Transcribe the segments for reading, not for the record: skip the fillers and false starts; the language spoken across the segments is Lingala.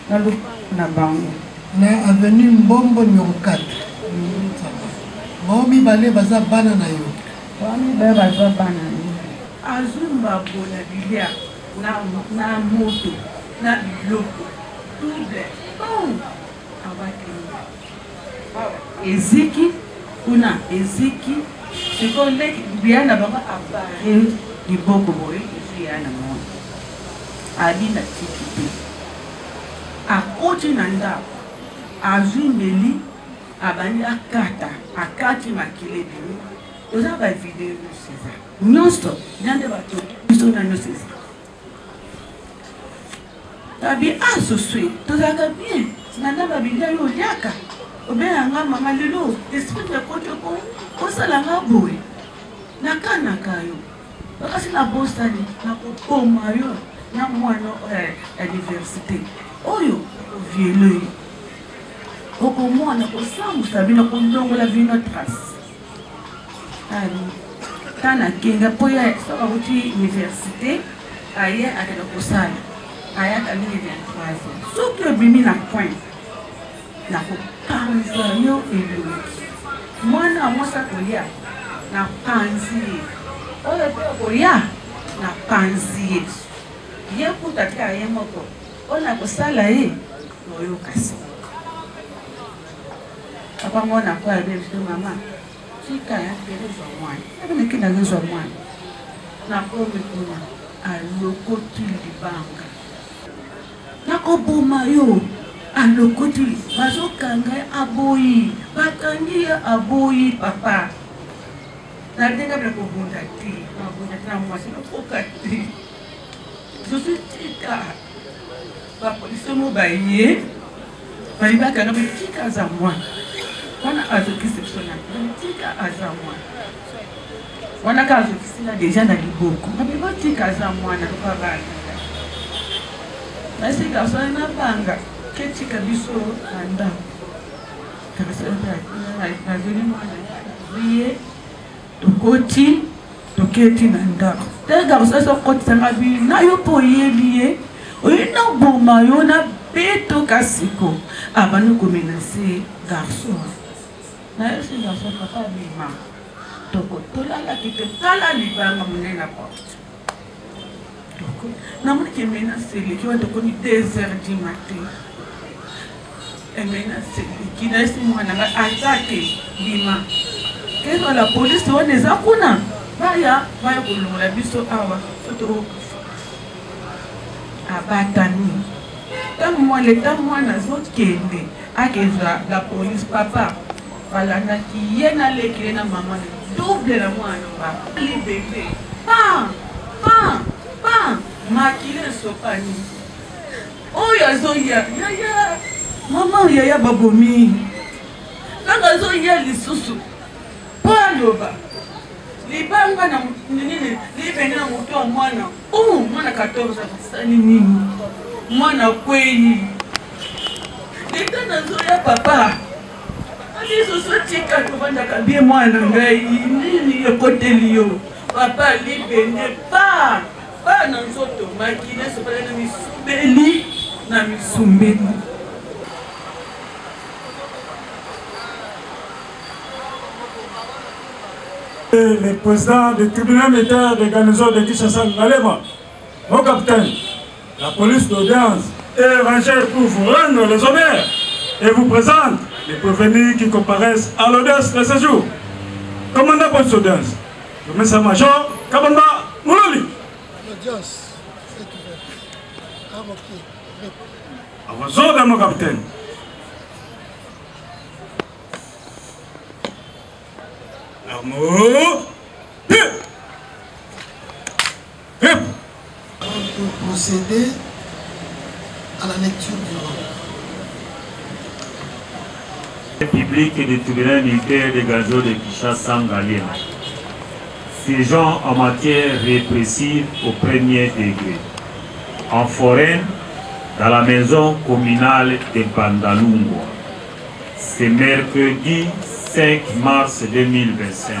na lu na bango na avenue Mbombo numéro 4 Momi balé baza bana na yo wami baza bana azumba bona bilia na moto na biloko double eziki kuna eziki siko leki biana baba apare liboko boye eziyana mona alina tikite akoti na ndako azumeli abani akati makile bini oza ba video seza nyonso nyande bato biso na nyonso seza tabi asoswe tozaka bien nanda babilia yo liaka obenanga mama lelo esprit de kotoko osalanga boye nakanaka yo bakasi na bosani nakokoma yo na mwana université oyo oviele okomona kosambusa bino kolongola bino trace tana kenga po ya soka kuti université aye akenda kosala ayaka lingi 23 soki obimi na point na kopanza yo elongi mwana mwasa kolia na panzi oyo pe kolia na panzi ye kuta tika ye moko ona kosala ye oyo kasi papa mwana kwa biso mama tika ya pere zo mwana ebe kina zo mwana na komi kuna alokoti libanga nakoboma yo alokoti bazokanga aboyi bakangi aboyi papa nadenga bla kobunda ti na mwasi nakoka ti zosutika bapolisi mo baye balibakanga betika za mwana wana azokisi biso na tika aza mwana wana ka azokisi na deja na liboko babibotika aza mwana lopa bana basi garçon na banga ketika biso na ndako nazeli mwana ye tokoti toketi na ndako te garçon sokotisanga bino na yo mpo oyeli ye oyina boma yo na beto kasiko abani komenase garçon na yo si garçon papa bima tokotolalaki totala libanga monene na porte namoni ke mena seleki wa tokoni 2h du matin emena seleki na esi mwana nga aza te bima kezo la polisi wana eza kuna baya kolongola biso awa soto abatani ntango mwana azokende akezwa la polisi papa balandaki ye nalekile na mama double na mwana ba libebe pa makile sopani oyo azoya yaya mama yaya babomi nanga azoya lisusu po aloba libanga na nini libenge na moto wa mwana mwana 14 asali nini mwana kweli leta nazoya papa lisusu tika tovandaka bie mwana ngai nini ekoteli yo papa libenge pa na nzoto makile sopala na misubeli na misumbeli le président du tribunal militaire de garnison de Kinshasa Ngalema, mon capitaine, la police d'audience est rangée pour vous rendre les honneurs et vous présente les prévenus qui comparaissent à l'audience de ce jour. Commandant police d'audience, le message-major Kabamba Mouloli. L'audience est ouverte. À vos ordres, mon capitaine. Pour procéder à la lecture du rôle. Public et du tribunal militaire de Gazo de Kinshasa Ngalema, siégeant en matière répressive au premier degré, en foraine dans la maison communale de Bandalungo, ce mercredi 5 mars 2025.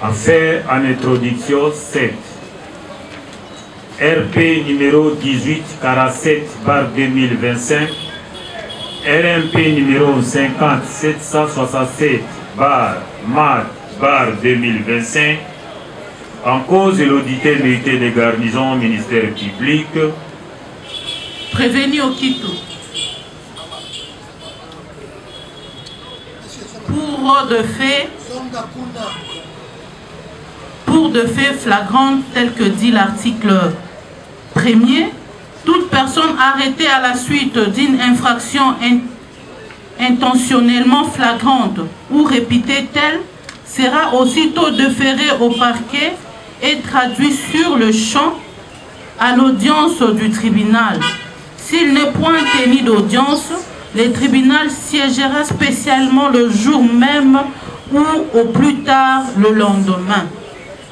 Affaire en introduction 7. RP numéro 1847/2025, RMP numéro 50-767/MAD/2025, en cause de l'auditeur militaire des garnisons ministère public. Prévenu au Quito. Pour de faits flagrants tels que dit l'article 1er, toute personne arrêtée à la suite d'une infraction intentionnellement flagrante ou répétée telle sera aussitôt déférée au parquet et traduite sur le champ à l'audience du tribunal. S'il n'est point tenu d'audience, le tribunal siégera spécialement le jour même ou au plus tard le lendemain.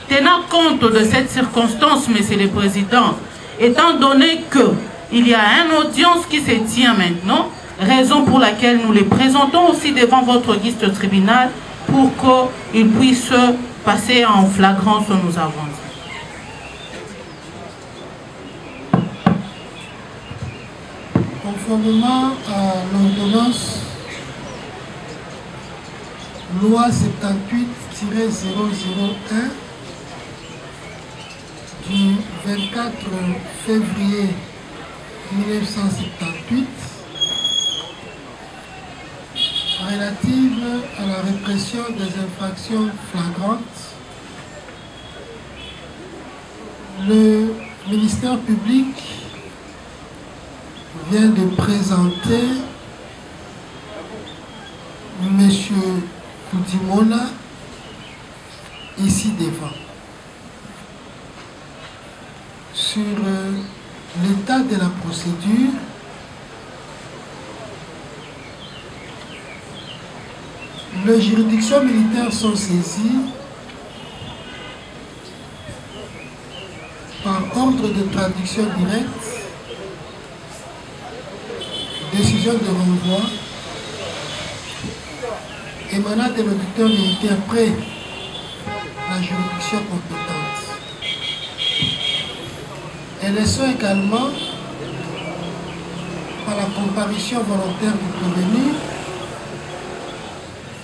Tenant compte de cette circonstance, Monsieur le Président, étant donné qu'il y a une audience qui se tient maintenant, raison pour laquelle nous les présentons aussi devant votre guiste tribunal pour qu'ils puissent passer en flagrance, nous avons dit. Conformément à l'ordonnance loi 78-001 du 24 février 1978 relative à la répression des infractions flagrantes, le ministère public vient de présenter M. Toudimola ici devant sur l'état de la procédure les juridictions militaires sont saisies par ordre de traduction directe, décision de renvoi émanant de l'auditeur militaire près la juridiction compétente. Elles sont également par la comparution volontaire du prévenu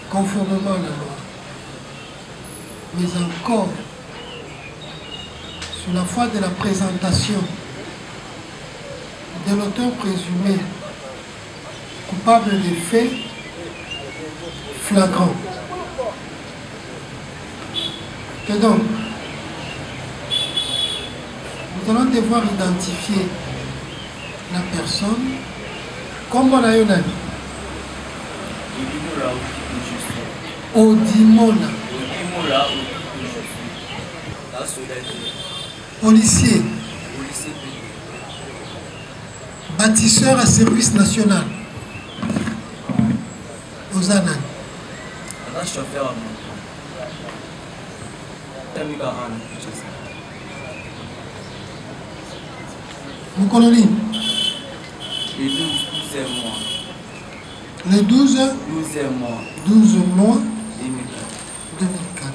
conformément à la loi, mais encore sur la foi de la présentation de l'auteur présumé coupable des faits flagrants. Que donc, nous allons devoir identifier la personne comme on a eu un ami. Odimola. Policier. Bâtisseur à service national. Ozanan. Chauffeur. Vous connaissez les 12 mois 2004.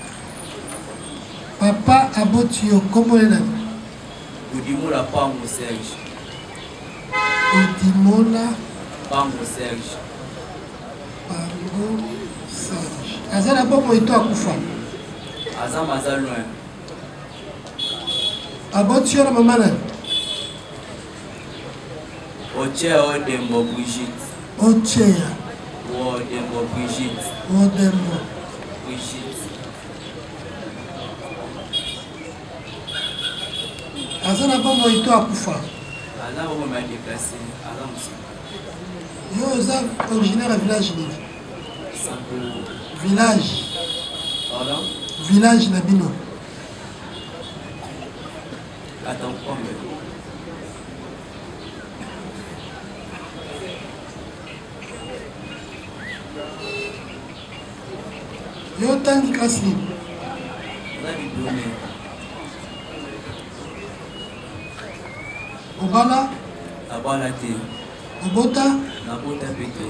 Papa Abotio, comment est-ce? Odimola Pango Serge. Odimola Pango Serge. Pango Serge. Azala Bomo et toi Koufa. Azam Azaloin. Abotio la maman. Ochea Odembo Brigitte. Ochea. Odembo Brigitte. Odembo Brigitte. Azala Bomo et toi Koufa. Azam Bomo m'a déplacé. Azam aussi. Yo Azam originaire à village. Village. Pardon? Village Nabino. Attends, combien? Yo tangi kasi. Obala? Abala te. Obota? Nabota peke.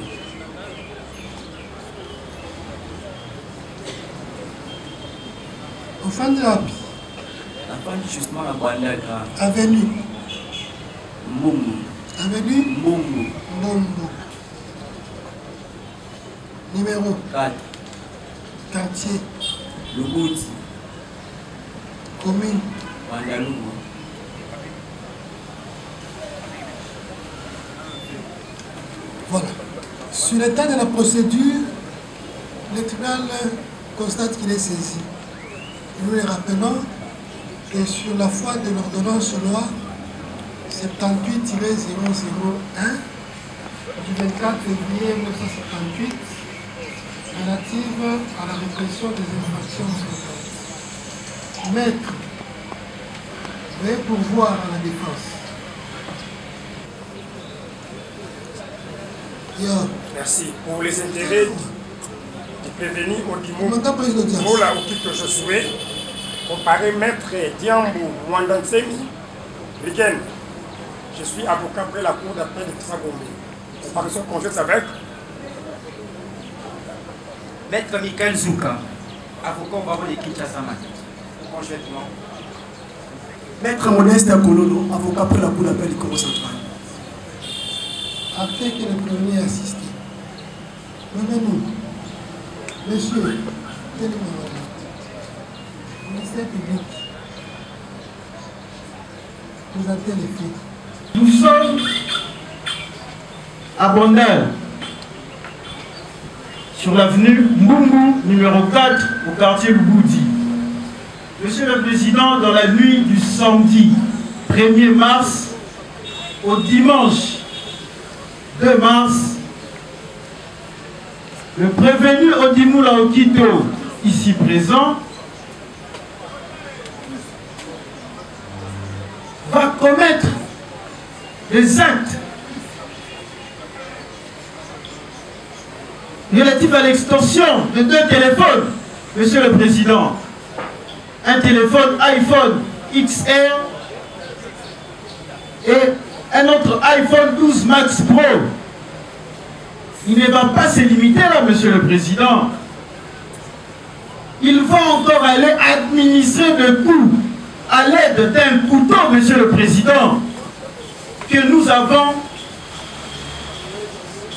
Ofandi wapi? Afin justement la bandade. Avenue. Mbongo. Avenue Mbongo. Mbongo. Numéro 4. quartier. Lubouti. Commune. Bandalungu. Voilà. Sur l'état de la procédure, le tribunal constate qu'il est saisi. Nous les rappelons que sur la foi de l'ordonnance loi 78-001 du 24 février 1978 relative à la répression des infractions sociales. Maître, veuillez pourvoir à la défense. Merci. Pour les intérêts du prévenu Odimo Mola Okito Josué, comparé Maître Diambo Mwandansemi, Rigen, je suis avocat près la cour d'appel de Tsagombe. Comparution conjointe avec Maître Michael Zouka, avocat au barreau de Kinshasa. Conjointement. Maître Modeste Akololo, avocat près la cour d'appel du Congo central. Après que le premier ait assisté. Levez-nous. Monsieur, tenez-moi là. Ministère public. Présentez les faits. Nous sommes à Bondel, sur l'avenue Mbungu, numéro 4, au quartier Luboudi. Monsieur le Président, dans la nuit du samedi 1er mars au dimanche 2 mars, le prévenu Odimoula Okito, ici présent, va commettre des actes relatifs à l'extorsion de 2 téléphones, Monsieur le Président. Un téléphone iPhone XR et un autre iPhone 12 Max Pro. Il ne va pas se limiter là, Monsieur le Président. Il va encore aller administrer des coups à l'aide d'un couteau, Monsieur le Président, que nous avons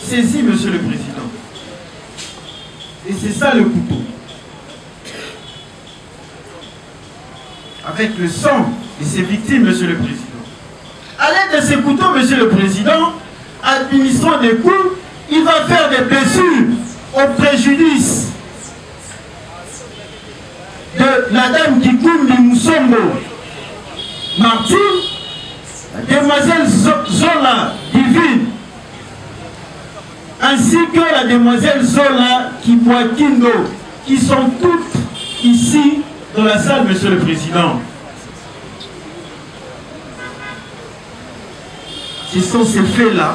saisi, Monsieur le Président. Et c'est ça le couteau. Avec le sang de ses victimes, Monsieur le Président. À l'aide de ces couteaux, Monsieur le Président, administrant des coups, il va faire des blessures au préjudice de la dame Kikumbi Moussombo Martine, la demoiselle Zola Divine, ainsi que la demoiselle Zola Kibwakindo, qui sont toutes ici dans la salle, Monsieur le Président. Ce sont ces faits-là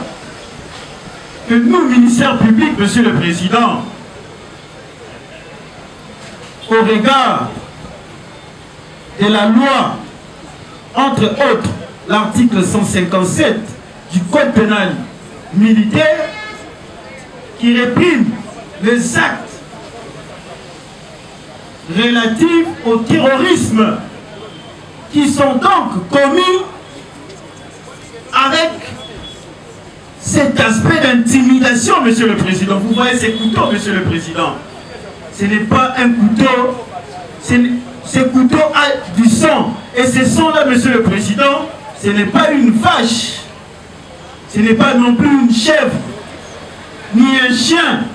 que nous, ministère public, Monsieur le Président, au regard de la loi, entre autres, l'article 157 du Code pénal militaire, qui réprime les actes relatifs au terrorisme, qui sont donc commis avec cet aspect d'intimidation, Monsieur le Président. Vous voyez ces couteaux, Monsieur le Président. Ce n'est pas un couteau, ce couteau a du sang. Et ce sang-là, Monsieur le Président, ce n'est pas une vache, ce n'est pas non plus une chèvre, ni un chien.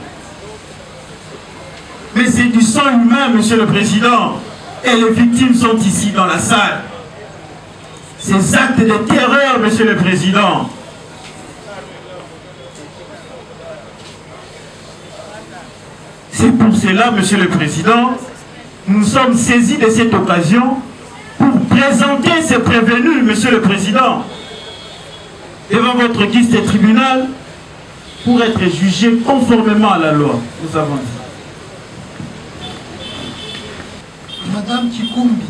Mais c'est du sang humain, Monsieur le Président. Et les victimes sont ici dans la salle. Ces actes de terreur, Monsieur le Président. C'est pour cela, Monsieur le Président, nous sommes saisis de cette occasion pour présenter ces prévenus, Monsieur le Président, devant votre guise de tribunal pour être jugés conformément à la loi. Nous avons dit. Madame Kikumbi.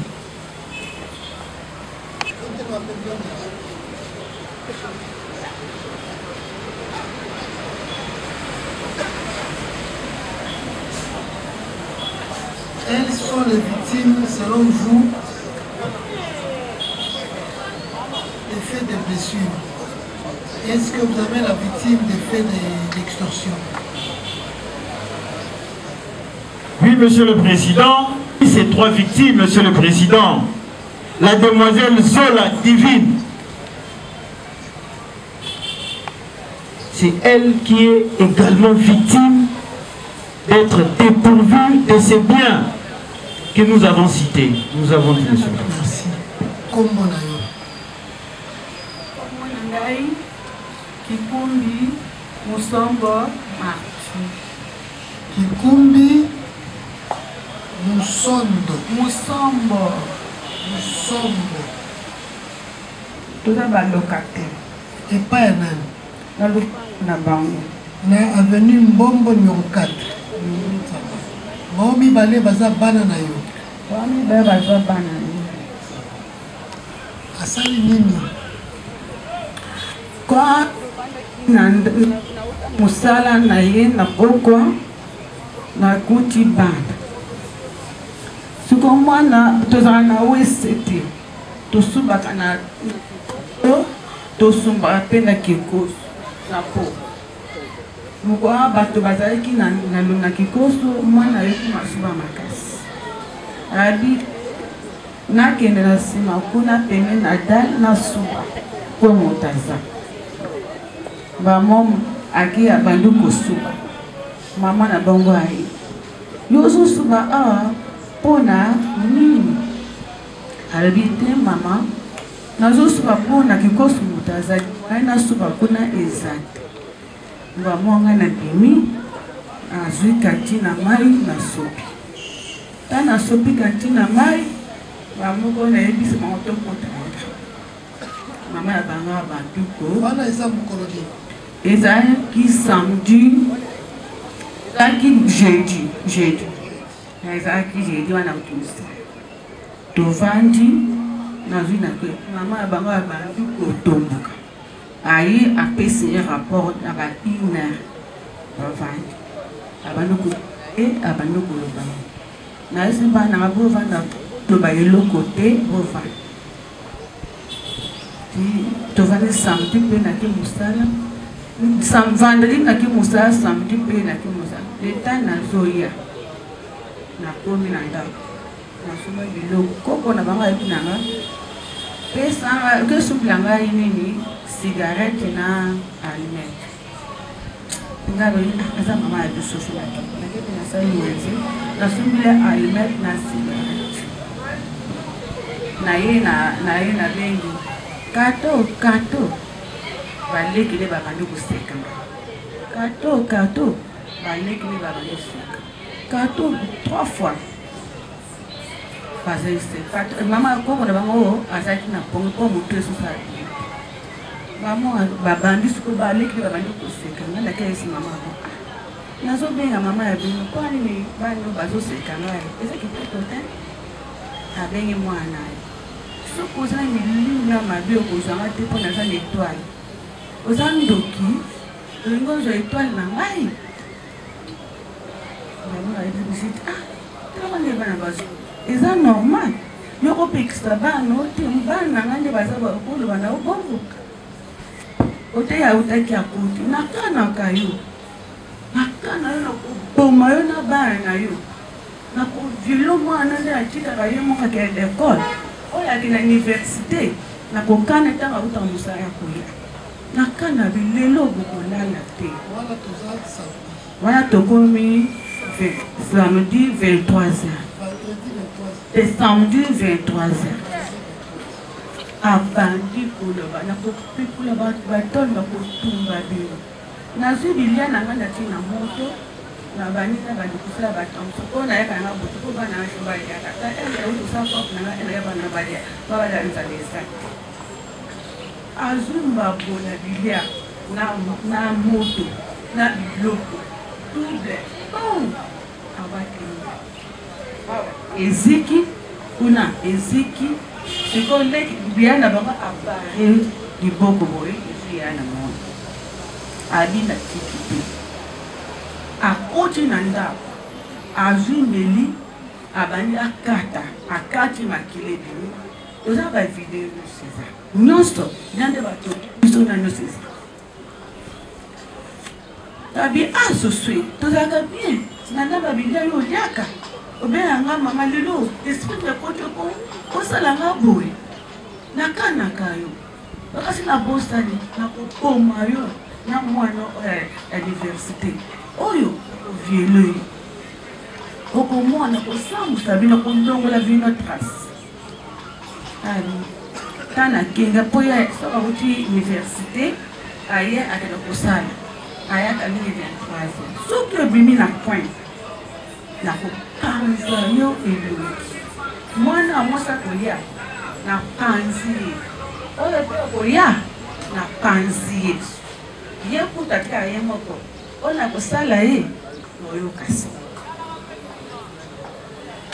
Elles sont les victimes, selon vous, que vous avez la victime des faits d'extorsion? Oui, Monsieur le Président. Ces 3 victimes, Monsieur le Président. La demoiselle Zola Divine. C'est elle qui est également victime d'être dépourvue de ces biens que nous avons cités. Nous avons dit, Monsieur le Président. Merci. Comment Kikumbi Musombo Marti. Kikumbi Musombo. Tout ça va locataire. Et pas un an. Na bango. Na avenue Mbombo numéro 4. Maomi Balé baza bana na yo. Wami baza bana yo. Asali nini? Kwa musala na ye na pokwa na kuti bana. Suko mwana tozala na wesete. Tosubaka na tosumba pe na kikoso na po. Mukwa bato bazalaki na longa kikoso mwana yoki masuba makasi. Abi nakende na sima kuna peme na dal na suba po motaza. Bamom aki abandu kosuba. Mama na bongo ai. Yoso suba pona nini. Albite mama nazo suba pona kikoso motaza. Aina suba kuna ezati. Bamonga na bimi azui kati na mai na sopi. Tana sopi kati na mai bamoko na ebisi maoto kota. Mama ya banga banduko wana eza mokologi. Eza ki samedi. Eza ki jeudi. Eza ki jeudi wana kutusa. Tovandi nazui na kwe. Mama ya banga banduko tombuka. Aïe a passé un rapport à la une abanoko et abanoko le bas. Na ese ba na bo vanda to ba yelo côté ova. To vanda samedi pe na ki musala. Vendredi na ki musala, samedi pe na ki musala. L'état na zoya. Na komi na ndako. Na suma bilo koko na banga yinanga. Pesa que suplanga nini cigarette na allumette. Ngalo asa mama ya bisofu la ki. Na ke na sa yezi na sumbile allumette na cigarette. Na ye na bengi. Kato. Baleki le babandu kuseka. Kato. Baleki le babandu kuseka. Kato 3 fois. Maman comme on a bango azaki na pongo comme tout ça. Maman babandi suko balek babandi koseka na kesi maman. Nazo benga maman ya bino kwa nini bano bazo seka na ezaki tote. Abengi mwana. Suko za ni na mabio kozanga te pona za l'étoile. Ozandoki lingo zo étoile na ngai. Maman a dit comment les bana bazo c'est normal. Il y a un extra bano, tu es un ban, tu vas avoir un peu de bana au bon. Ote ya utaki ya kuti, nakana kayo. Nakana yo poma yo na bana yo. Na ko vilo mwana nde achika kayo mo ka l'école. Oya kina université, na ko kana tanga uta musaya koya. Nakana bilelo bokolala te. Wala tokomi samedi 23h. C'est samedi 23h. Abandi kuloba na kopikula baton na kotumba bino. Nazu bilia na ngana tina moto na banita badikusala baton. Soko na yaka na boto ko bana na shobali ya kata ele uto sako na ele ya bana badia. Baba da nzalesa. Azumba bona bilia na moto na bloko. Tude. Bon. Abaki. Eziki, kuna eziki, seconde biana banga apare di boko boy, eziyana mo. Adina tikiti. Akoti nanda, azumeli, abani akati makile bini. Oza ba video seza. Nyosto, nande bato, biso na no seza. Tabi ah sosui, tozaka bien. Nana babinga yo yaka. Obenanga mama lelo, esprit de kotoko, osalanga boy. Nakanaka yo. Bakasi na bosani, na kokoma yo, na mwana université. Oyo, vieux okomona kosambusa bino kolongola bino trace. Tana kenga poya soka kuti université aye akenda kosala ayaka ligne 23 soki obimi na point na kopanza yo elongi mwana amosa kolia na panzi ye oyo mpe kolia na panzi ye kuta tika ye moko oyo na kosala ye noyokasi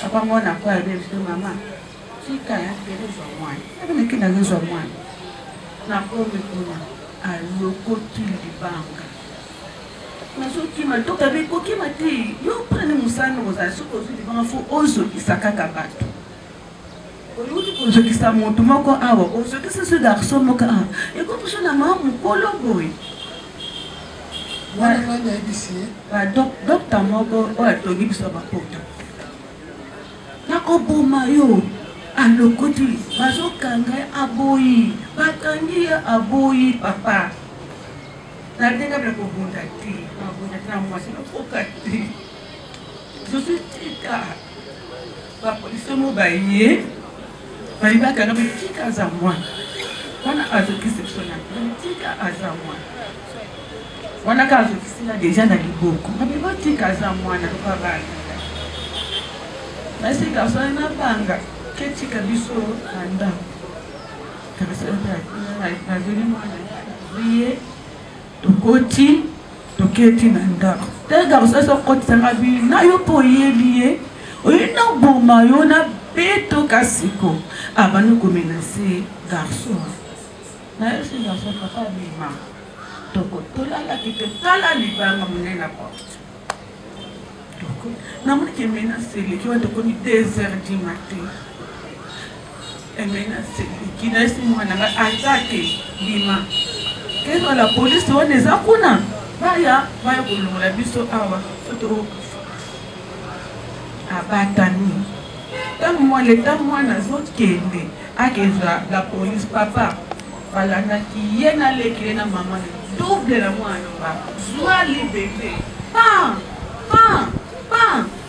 papa mwana kwa ye biso mama tika ya kelezwa mwana aboneki nazozwa mwana nakomi kuna alokoti libanga nazokima toka bekokima te yo prene mosana kozala soki ozwi libanga fo ozokisa kaka bato oyuti kozokisa moto moko awa ozokisa so garçon moko awa ekomiso na maa mokolo boye badokta moko oyo atongi biso bapoto nakoboma yo alokoti bazokanga ye aboyi bakangi ye aboyi papa nadenga bila kobunda te na mwasi nakoka te zozotika bapolisi mo baye bayi bakanga betika aza mwana wana azokisi biso na tika aza mwana wana ka azokisila deja na liboko babi batika aza mwana babanga nasi garçon na banga ketika biso na ndako nazoli mwana ye tokoti toketi na ndako te garçon sokotisanga bino na yo mpo oyebi ye oyina oboma yo na beto kasiko abandi komenase garçon na yo si garçon papa bima tokotolalaki te tala libanga monene na porte namonaki emenase eleki wana tokomi 2h du matin emenase eleki nayesi mwananga aza te bima kezo la polisi wana eza kuna baya kolongola biso awa sotokokufa abatani ntango mwana azokende akezwa la polisi papa balandaki ye nalekile na mama double na mwana bazwa libebe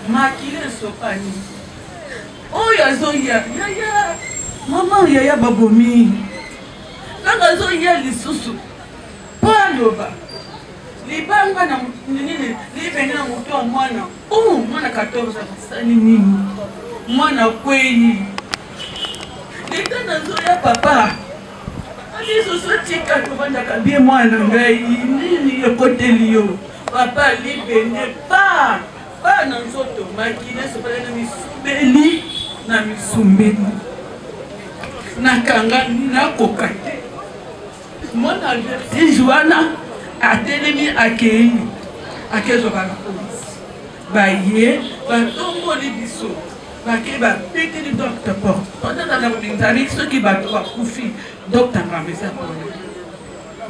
makile esopani oyo azoya yaya mama yaya babomi nanga azoya lisusu mpo aloba libanga na nini libenge na moto wa mwana mwana 14 asali nini mwana kwei leta nazoya papa lisusu tika tovandaka bie mwana ngai nini ekoteli yo papa libenge pa na nzoto makile sopala na misubeli na misumbeli nakanga nakoka te mwana vertige wana atelemi akei akezwaka na polisi baye batomboli biso bake bapeteli docteur porte otata binzali soki bato bakufi docteur ngambesa pona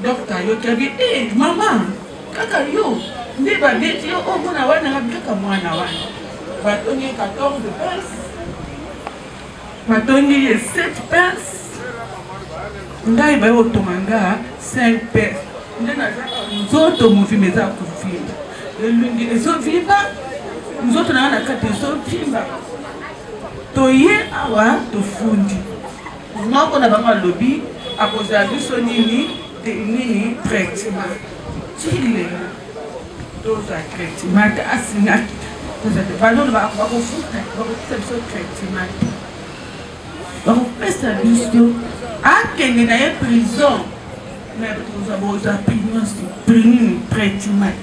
docteur yokabi mama kaka yo nde babeti yo omona wana ngabi kaka mwana wana batongi 14 pince batongi ye 7 pince ngai baye otonga nga 5 pince nde nazaka nzoto movima eza kovimba elungi ezovimba nzoto nanga na kati ezovimba toye awa tofundi moko na bango alobi akozala biso nini traitement tile toza traitement asinaki bazolo bakofuta bakopesa biso traitement bakopesa biso akende na ye prison boza prinini traitement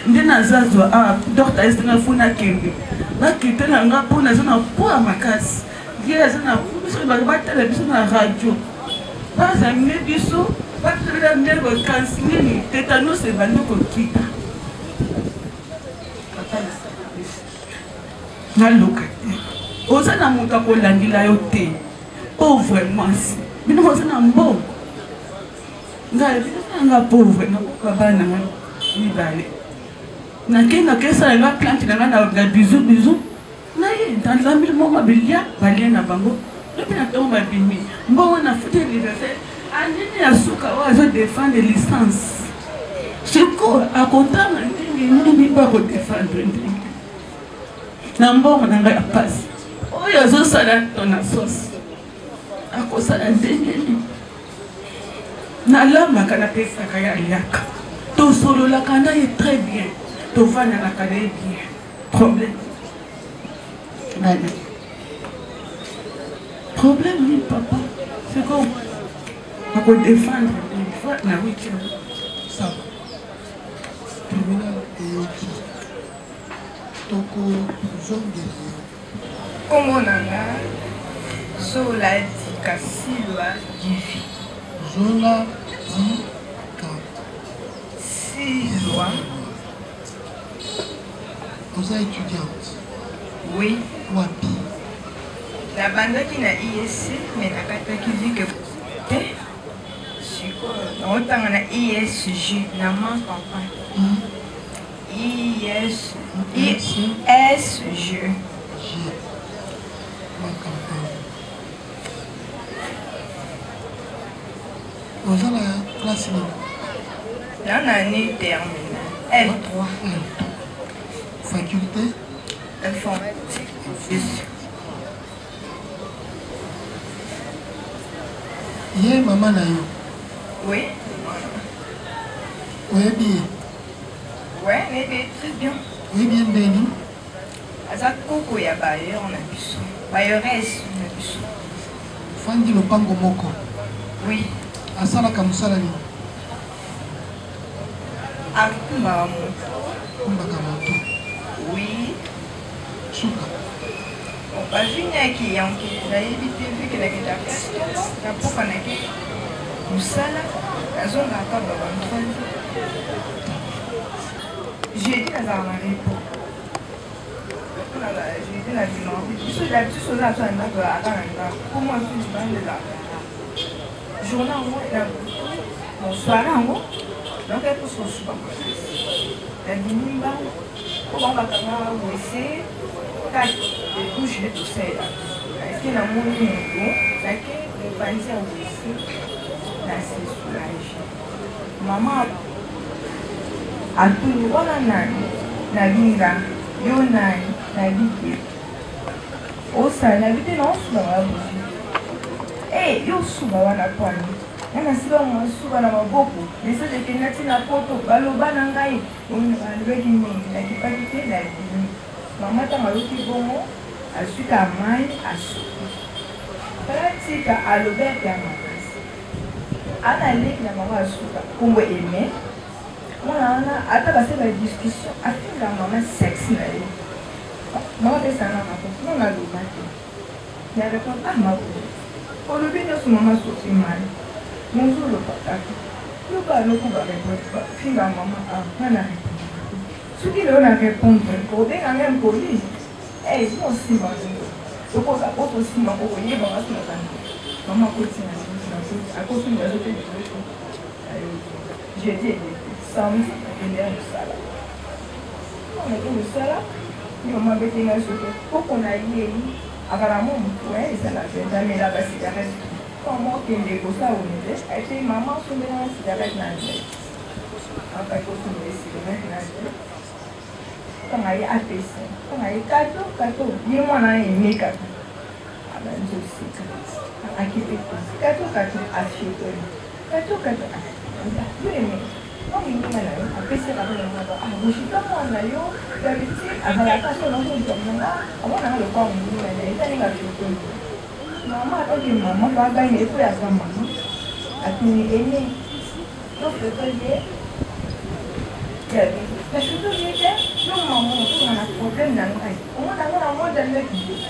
nde nazazwa awa docteur esenga funa kende bakite na nga mpo naza na poa makasi ye aza na biso batala biso na radio bazamine biso batelela ndenge kansi nini tétanos ebandi kokita naloka te oza na moto akolandila yo te pauvre mwasi bino boza na mbongo ngai nga pauvre nakoka bana mibale ça la plante na bisou na dans l'environnement bilia balia na bango depuis na tomba bimi mbongo na fute l'université anini asuka wazo défendre licence chiko akonta ndingi ba ko défendre ndingi na mbongo na ngai passe oyo zo sala tona sauce akosala ndingi na lama kana pesa kaya yaka to solo la kana est très bien to fana la kana est bien problème problème ni papa c'est comme on peut défendre une fois la week-end ça tribunal et ok toko zongeli Congo nanga Zola Dika Silva Divi Zola Dika Silva. Vous êtes étudiante? Oui. Wapi? La bande qui n'a ISC, mais la carte qui dit que autant on a ISG, la main campagne. ISG. Vous avez la classe libre? Là, on a année terminale. L3. Faculté? Informatique. Yé maman na yo? Oui. Oui, bien. Oui, mais très bien. Oui, bien, Béni. Aza koko ya bailleur na biso. Bailleuresse na biso. Fandi lopango moko? Oui. Asalaka mosala nini? Akumbaka moto. Akumbaka moto? Oui. Suka? Bavinaki yanke nayebi te veke nakenda na mpoka nake mosala nazonga aka babantoise jeudi nazala na repo jeudi na bilan biso d'habitude oza ato na ndako aka na ndako po moi fi libandela journée yango na bonsoir yango donc eposo kosuba makasi nabimi mbango po bango bakanga wese les bouches de tout ça là. Est-ce qu'il y a un monde qui est le panzi a aussi là c'est soulagé. Maman a tout voilà na binga yo na biki. O ça na biki non suba wa bougie. Eh yo suba wana kwani. Nana siba mo suba na maboko. Message de kenati na poto baloba na ngai. On va le dire na kipakite na biki. Maman t'a maluki bongo, a su qu'à maille, a su. Pratique à l'obert et à ma place. À la ligue, la maman a su qu'on veut aimer. On a passé la discussion, a fait la maman sexy. Maman fait ça, on a le matin. Il a répondu, ah ma boule. Pour le bien de ce maman sorti mal. Mon jour le patate. Le pas le coup va répondre. Fille la maman, ah, on a répondu. Ce qui leur a répondu, pour des gens même polis, eh, ils sont aussi bandés. Je pense à votre aussi, ma pauvre, il y a un peu de maman continue à cause de la journée de l'école. J'ai dit, samedi, il y a un salade. On a fait le salade, il m'a bêté un chocolat. Pour qu'on aille, apparemment, ouais, ça n'a fait jamais la cigarette. Comment qu'il est comme ça au niveau, elle fait maman sur la cigarette dans la tête. En fait, on se met les cigarettes dans la tête. Quand il y a APC, quand il y a cadeau, il y a un make-up. Ah ben, je sais que à qui fait cadeau, à chier. Cadeau, vous aimez. Quand il y a un APC, ah, vous savez comment on a eu, d'habitude, à la façon dont on tombe là, avant on a le corps, on a eu un chier. Maman, quand il maman va gagner, il faut la maman. À qui il est né. Donc, le collier, parce que tout était, non, maman, on a un problème dans le rêve. On a un mot dans le vie.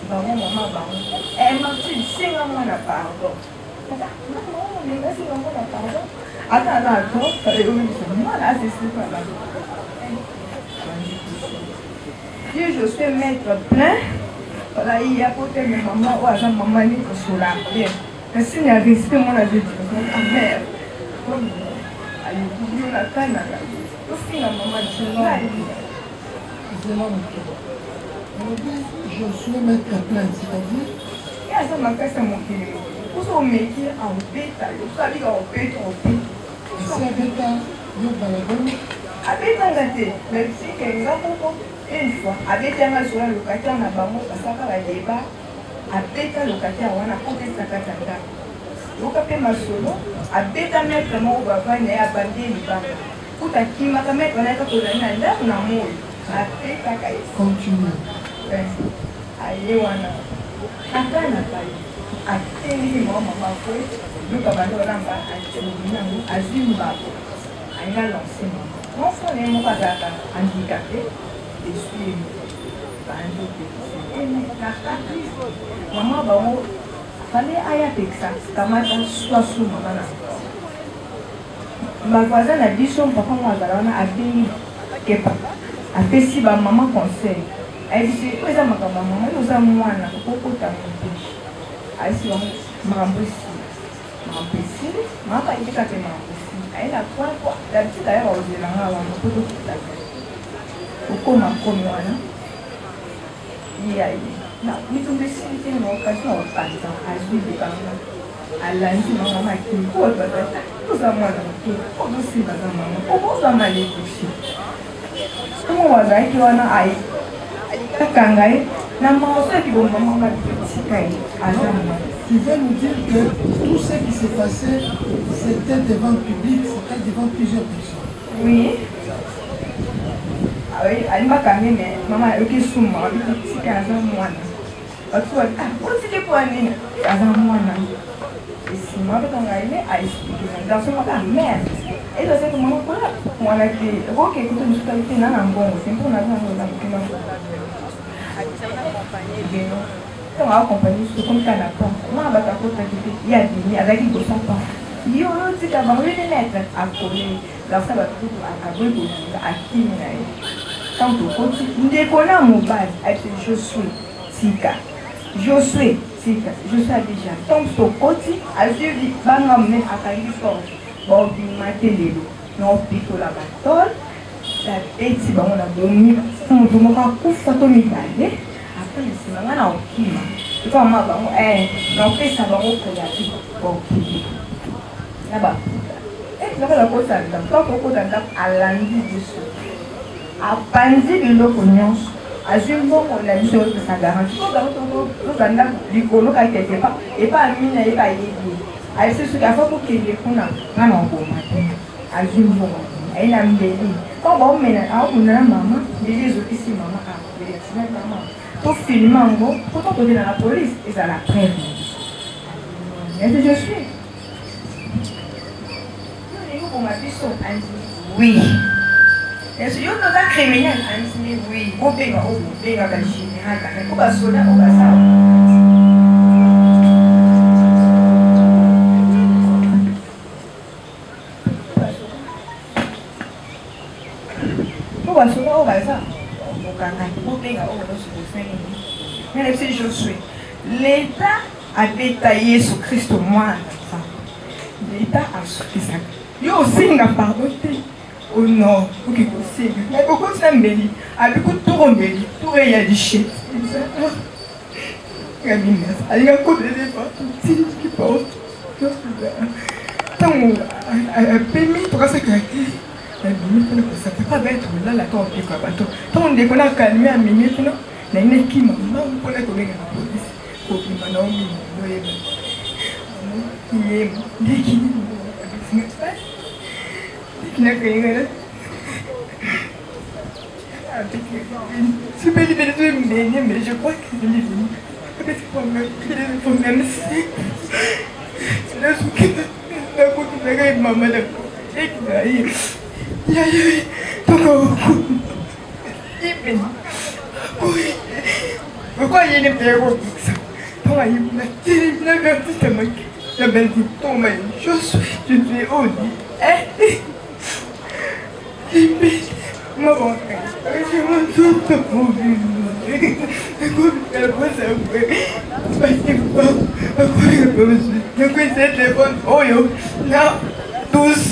Maman, elle m'a dit, c'est un mot de pardon. Maman, on est là, c'est un mot de pardon. Attends, moi là, c'est ce qu'on a dit. Je suis maître plein. Voilà, il y a côté de maman, ou à maman, il faut sur la terre. Mais s'il y a respect, moi, là, je dis, ah merde. Allez, vous la canne, là. Je suis mettre la plainte, c'est-à-dire une fois, avec un locataire n'a pas mon parce qu'à la débat, avec un locataire, on a côté sa catata. Donc, après ma solo, avec un maître, mon papa n'est abandonné le bar. Tout à qui m'a mettre un être pour la nana, on a mouillé. Avec ta caille. Continue. Allez, on a. Attends, n'a pas eu. Attends, maman, foi. Nous, comme on a pas, à Zimbabwe. On a lancé maman. Mon frère est mon papa handicapé. Je suis maman bango fallait aya Texas kamata soit sous maman ma voisine a dit son papa moi zalana a béni kepa a fait si ba maman conseil elle dit quoi ça ma maman nous a mwana koko ta mpi ai si marambisi mama ikika te marambisi elle a quoi la petite d'ailleurs au zélanga wa mpoto ta ukoma komi wana yayi na mitumbe sinte no occasion of panza azwi de kanga alandi mama maki ko baba kuza mwana mki ko musi baba mama ko boza mali kushi kama wazaki wana ai kangai na maoso ki bomba mama tikai azama. Tu veux nous dire que tout ce qui s'est passé c'était devant le public, c'était devant plusieurs personnes. Oui. Oui, elle m'a quand même, maman, elle est sous moi, elle est à moi. Pour aller à moi. Et si moi, je vais à expliquer, dans ce moment-là, merde. Et là, c'est que maman, moi, elle a été, ok, écoute, je suis allée dans un bon, c'est pour la on va accompagner ce qu'on a pas. Moi, je vais il y a des avec une grosse pas. Il y a un petit avant de mettre à coller. La salle à brûler à qui tant au côté, nous déconnons mon base. Je suis Tika. Je suis Tika. Je suis déjà. Tant au côté, à suivi, bangam à Californie. Bon, du matin, non, plutôt la bataille. La bête, on a dormi. On a coup photo médaillé. Après, c'est maman qui m'a. Il faut m'avoir, non, fait ça va au créatif. Bon, là-bas. Et là-bas, la côte tant au côté à lundi dessous. À Panzi de l'opinion, à Zumbo, on a dit que ça garantit. Nous avons dit que nous n'avons pas, et pas à mine, et pas à aider. À ce qu'il y a pour qu'il y ait un bon matin. À Zumbo, elle a mis. Quand on met un maman, les autres ici, maman, maman. Pour filmer en gros, pour qu'on dans la police, et ça la preuve. Est-ce que je suis? Oui. Est-ce que vous êtes un criminel? Oui. Au béga, la générale, au bas soda, au bas ça. Au bas soda, au bas ça. Mais si je suis, l'État a détaillé sur Christ moi. L'État a souffert ça. Il y a aussi une pardonné au nord, pour qu'il possible. Mais beaucoup de Sambeli, a beaucoup de Tourombeli, tout est à l'échec. Il y a un coup de défense qui porte. Tant qu'on a permis pour ça que. Ça ne peut pas être là, la torre qui est bateau. Tant on déconne à calmer à minuit, non, il y a une équipe, non, on peut la police. Pour qu'il m'en ait mis, il est l'équipe. Il n'a rien. Je peux libérer de mais je crois que c'est libéré. Parce qu'il faut même si. C'est là où il a coupé maman de côté. Yaï, pourquoi il y a des perros comme ça? Pourquoi il y a des je suis Audi. Maman, je m'en souviens de mon vie. Écoute, elle va s'appeler. Je téléphone. Oh yo, là, tous.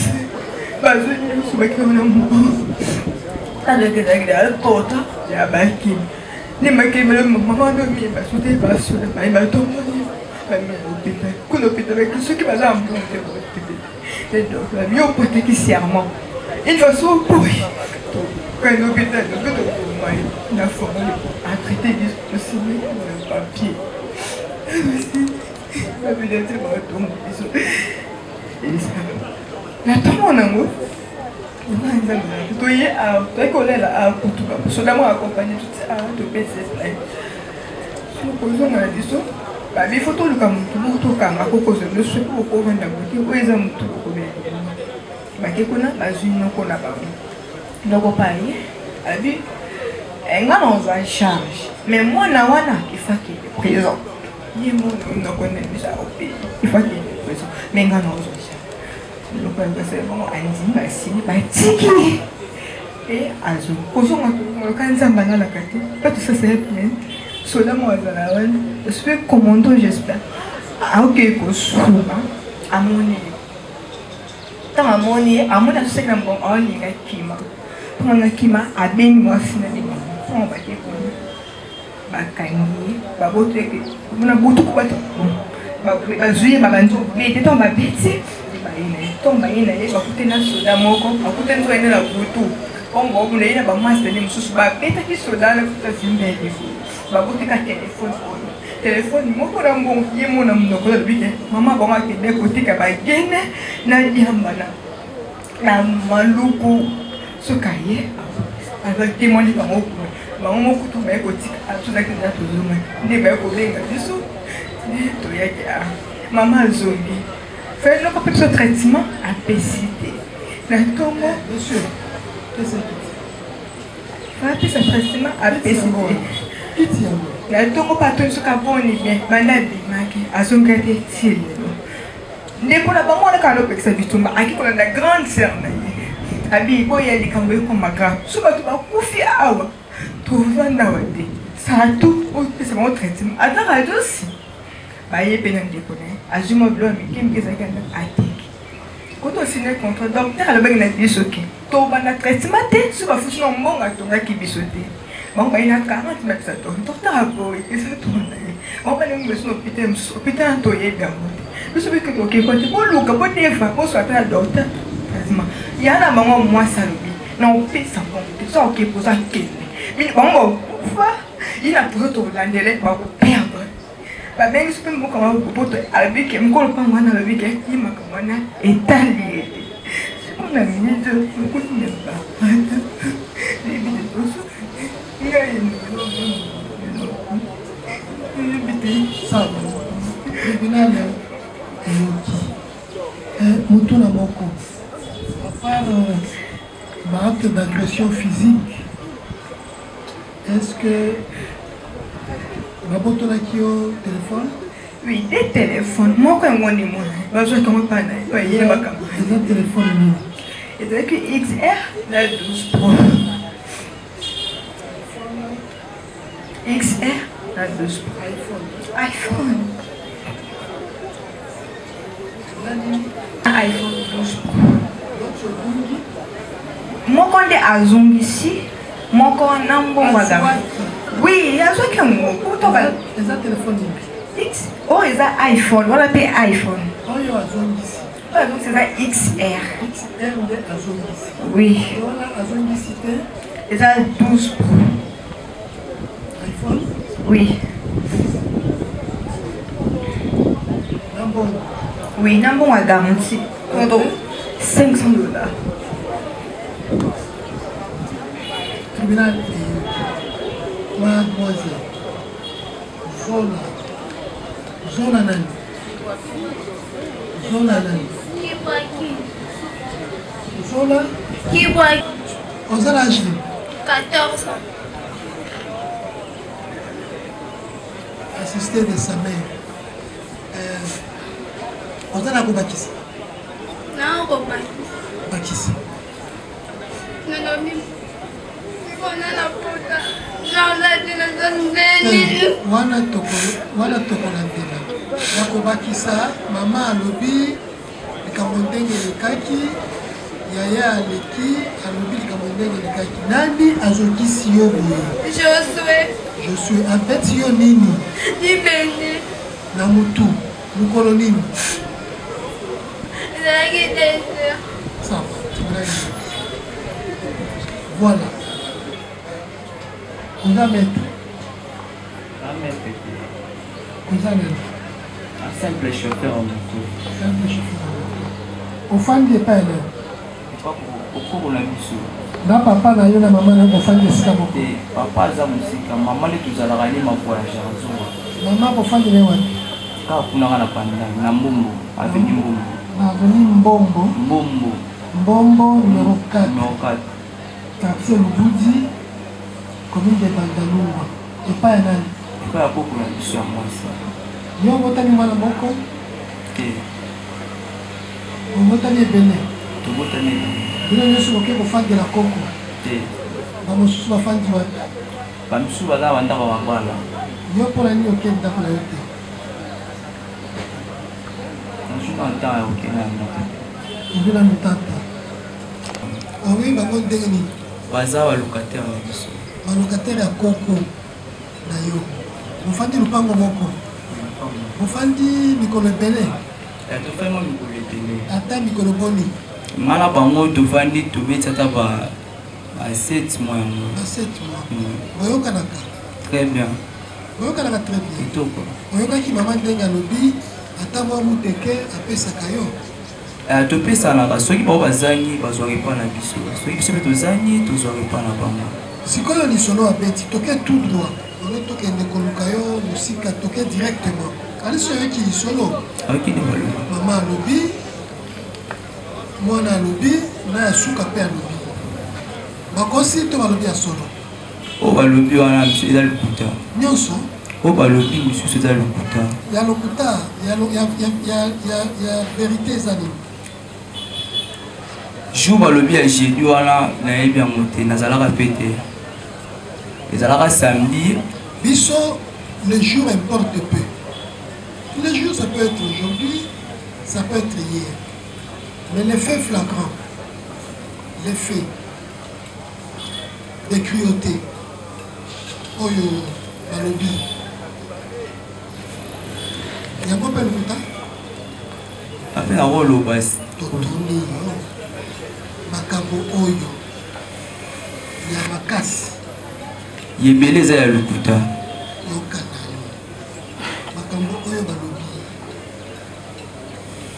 Une façon pour quand nous hôpital, nous avons formé à traiter de sommeil dans le papier. La tombe en amour. Tu es à Koutuba. Seulement accompagné tout ça de PCS. Si nous posons la question, il faut tout le cas, tout le cas, à cause de ce que vous pouvez nous dire, où est-ce que vous pouvez bakekuna bazwino kona bango ndoko paye abi enga dans un charge mais moi na wana il faut qu'il est présent ni mon ndoko ne bisa au pays il faut qu'il est présent mais enga dans un charge ndoko nga c'est bon andi basi batiki et azo kozo nga kanza mbana la kati pas tout ça c'est bien cela moi za wana je suis commando j'espère ah ok ko souma amoni à mon avis, c'est un bon en kima. Pour un kima, à bien moi, finalement, on va dire que Bakani, Babote, on a beaucoup de choses. Bazuye, Babanzo, mais t'es tombé bêtise. Tombe in a year, Bakutena Soda Moko, Bakuten to end up with two. On go in a master name, so better his soda, Baboteka telephone. Téléphone moko na mbongo yemo na mnoko bike mama bonga kende kotika ba gene na diambana na maluku sokaye avec témoigner ba moko ba moko to ba kotika atuna kenda to zuma ndi ba ko lenga biso to yake a mama zombi fait no petit traitement à PCT na tomo monsieur qu'est-ce que c'est traitement à PCT la tongo pato so kaboni bien manabi maki azongate tili ndeko na bango na kalo pekisa bitumba akikola na grande sœur na ye abi boya likambo ko maka so bato ba kufi awa to vanda wade sa tout o pesa mo traitement ata radio si ba ye pena ndeko na azuma blo mi kimke zakanda atiki koto signer contrat docteur ala bengina bisoki to bana traitement te so ba fusi no mbonga to ngaki bisote bon il a 40 mètres ça tourne docteur a beau et ça tourne on va nous mettre hôpital to ye bien nous savons que OK quand tu bon look bon des fois on soit appelé docteur quasiment il y a la maman moi ça lui non fait ça bon ça OK pour ça mais bon il a pour tout l'andele ba ko perdre ba ben je peux me comment pour avec me colle pas moi dans le week il m'a comment étalé on a mis de beaucoup de pas les vidéos tribunal Mutuna Moko, à part l'acte d'agression physique, est-ce que Baboto Lakio téléphone? Oui, des téléphones. Moi, quand on est moi, je ne sais pas. Il y a un téléphone. Et c'est que XR, la 12 Pro. XR, la 12 Pro. iPhone. iPhone 12 Pro. Moi, quand on est à Zoom ici, moi, quand on a un bon madame. Oui, il y a ce qu'il y a un téléphone. Oh, il y a un iPhone. Voilà, c'est iPhone. Oh, il y a un Zoom ici. Donc, c'est un XR. XR, on est à Zoom ici. Oui. Voilà, à Zoom ici, il y a 12 Pro. iPhone? Oui. Nambon? Oui, Nambon a garanti. Donc, $500. Tribunal mademoiselle Zola Nani. Zola Kibwaki. On a l'âge 14 ans. Assisté de sa mère. On a la Bakis. Non, Bakis. Non, la puta. Wana tokolandela nakobakisa mama alobi likambo ndenge elekaki Yaya aleki alobi likamondenge lekaki nani azokisi yo boye je suis en fait yo nini Dibende na mutu mukolo nini ça va voilà on va mettre un simple chauffeur en moto. Simple chauffeur en moto. Au fan de pas là. Pas pour la mission. Na papa na yo na maman na au fan de sika moko. Papa za musika, maman les tous à la rallye ma voyage à Zoa. Maman au fan de lewan. Ka kuna na panda na Mbombo, avenue Mbombo. Avenue Mbombo. Mbombo. Mbombo numéro 4. Numéro 4. Quartier Luboudi, commune de Bandalunga. Et pas un an. Pas à beaucoup la mission moi ça. Yo botani mwana moko? Te. O botani ebele? To botani. Bino nyonso boke kofandela koko? Te. Bamosusu bafandi wapi? Bamosusu baza bandako babala. Yo mpona nini oke ndako na yo te? Nazuka ntan ya oke na ndako. Obi na mutata. Owi bango ndenge nini? Baza balocataire na biso. Balocataire ya koko na yo. Mofandi lupango moko? Mofandi mikolo ebele? Tofandi mikolo ebele. Ata mikolo boni? Mala bango tofandi tobeti ata ba 7 mois. Ba 7 mois. Boyokanaka? Très bien. Boyokanaka très bien. Kitoko. Oyokaki mama ndenge alobi ata mwa muteke apesaka yo? Topesanaka soki bao bazangi bazwaka epai na biso. Soki biso mpe tozangi tozwaka epai na bango. Sikoyo lisolo abeti toke tout droit. Ole tokende koluka yo mosika toke directement. Aliso yoki lisolo. Ayoki nde balobi. Mama alobi, mwana alobi, na ya suka pe alobi. Bakosi to balobi ya solo. O balobi wana miso eza lokuta. Nyonso? O balobi misusu eza lokuta. Ya lokuta, ya vérité eza nini? Jour balobi ya jeudi wana nayebi yango te nazalaka pe te. Ezalaka samedi. Biso, le jour importe peu. Le jour, ça peut être aujourd'hui, ça peut être hier. Mais les faits flagrants, les faits de cruauté, oyo, balobi, il y a un peu de temps. Après la rôle au bas. Totoni, makambo oyo, il y a makasi. Yebele za ya lokuta. Yokana yo. Makambo oyo balobi.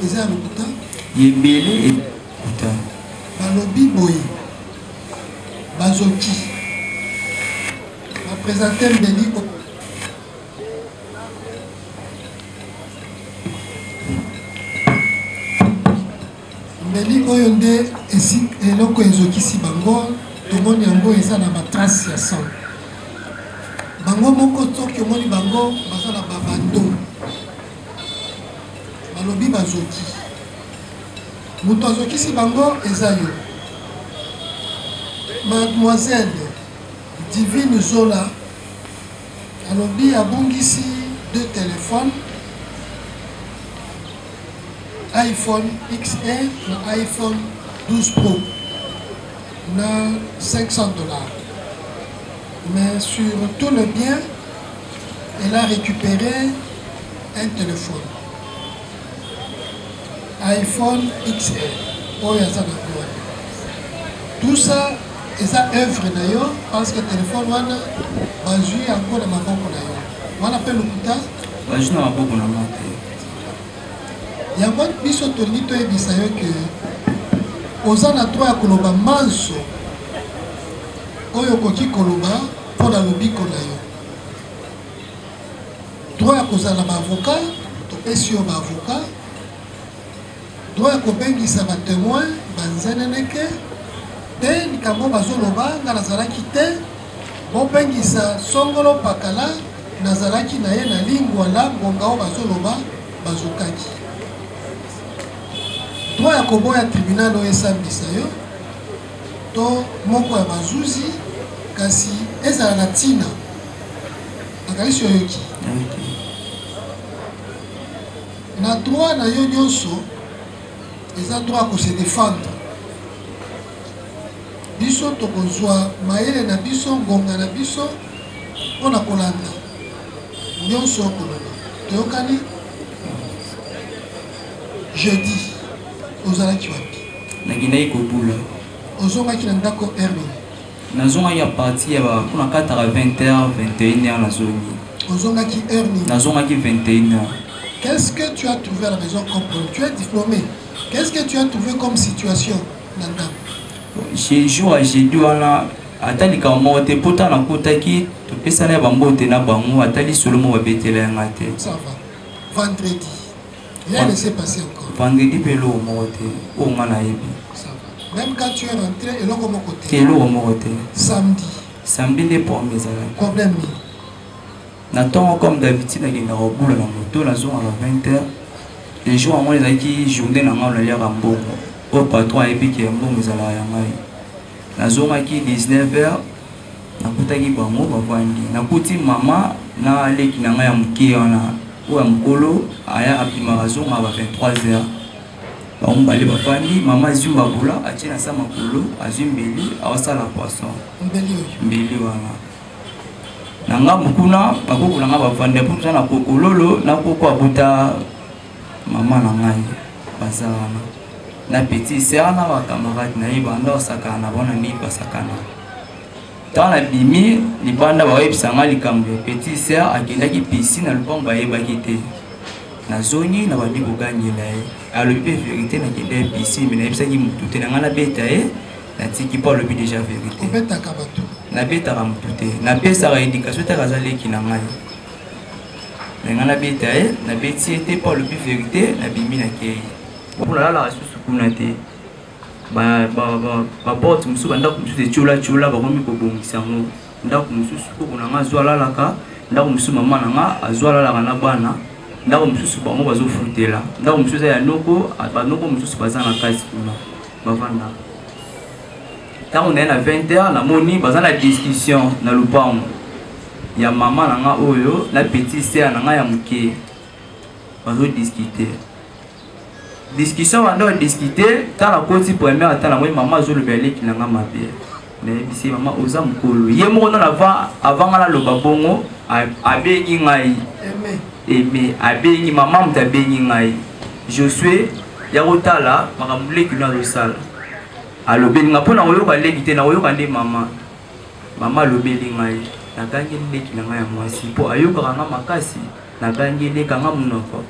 Eza ya lokuta? Yebele e lokuta. Balobi boye. Bazoki. Baprésenter Mbeli o. Mbeli oyo nde eloko ezokisi bango. Tomoni yango eza na batrace ya sang. Bango moko toki omoni bango baza na babando balobi bazoki moto azokisi bango eza yo mademoiselle Divine Zola alobi abongisi 2 téléphones iPhone XR na iPhone 12 Pro na $500. Mais sur tout le bien, elle a récupéré un téléphone. iPhone XR. Tout ça, c'est œuvre d'ailleurs, parce que le téléphone, on a joué encore dans ma banque d'ailleurs. On appelle le Kuta. On joue dans ma banque dans ma banque. Il y a un peu de choses que aux anatoires à Koloba Manso. Oyo koki koloba pour la lobby konayo. Droit à cause de l'avocat, topesi yo ba avocat. Droit à kobengisa ba témoin, banzeneneke. Te likambo bazoloba nga nazalaki te. Bon bengisa songolo pakala nazalaki na ye na lingwa la ngongao bazoloba bazokaki. Droit à koboya tribunal oyo esambisa yo. To moko ya bazuzi kasi ezala na tina akalisi oyoki na droit na yo nyonso eza droit ko se défendre biso tokozwa mayele na biso ngonga na biso mpona kolanda nyonso koloba toyokani jeudi ozalaki wapi nakendaki kobula ozongaki na ndako herni nazongaki a partir ya mpona 20h 21h nazongi ozongaki herni nazongaki 21h. Qu'est-ce que tu as trouvé à la maison comme problème? Tu es diplômé. Qu'est-ce que tu as trouvé comme situation, Nanda? J'ai joué à jeudi wana atali ka mote pota na kotaki to pesa na bambote na bango atali solomo babetela ngate. Ça va. Vendredi. Rien ne s'est passé encore. Vendredi pelo mote o ngana yebi. Ça va. Même quand tu es rentré et l'on côté. Telo mote. Samedi. Samedi ne pour mes amis. Problème. N'attends comme d'habitude avec la robe la moto la zone à 20h. Les jours à moi les acquis journée dans le lien en bon. Au patron et puis qui est bon mais à la yamai. La zone à qui 19h. Na kutaki bango bavandi. Na kuti mama na leki na ngaya mki ona. Ou mkolo aya apima zone à 23h. Bango bali bavandi mama zumba bula atina sa makolo azumbeli awasala poisson. Mbeli wana. Nanga mukuna bakoko nanga bavande pour ça na kokololo na koko abuta mama na ngai bazana na petit sœur na ba camarade na ibanda sakana bona ni basakana dans la bimi libanda ba websanga likambo petit sœur akendaki piscine na lupango ba yebaki te na zoni na bandi ko ganyela alobi vérité na kende piscine mais na yebsaki mutu te na beta na tiki pas le déjà vérité beta kabato na beta ramputé na pesa la éducation ta kazale ki na ngai na beta na beti était pas le vérité na bimi na kei pour la susu kuna te ba porte musu banda kumsu chula ba komi ko bongisa ngo ndako musu ko kuna nga zwala laka ndako musu mama na nga azwala laka na bana ndako musu ba ngo bazo frutela ndako musu ya noko ba noko musu bazana kasi kuna bavanda. Quand on est à 20h, la moni, bas la discussion dans le pont. Il y a maman nanga oyo, la petite sœur nanga ya muke. Bas discuter. Discussion on doit discuter, tant la côté première, tant la moi maman zo le belé qui nanga ma bien. Mais ici maman oza mukolo. Yemo na avant la loba bongo, abengi ngai. Aimé, abengi maman mta bengi ngai. Je suis ya otala, makamule qui na le salle. Alors ben nga pona oyo ka legite na oyo ka nde mama lobeli ngai na gangi leki na ngai mwasi po ayo ka nga makasi na gangi le ka nga munoko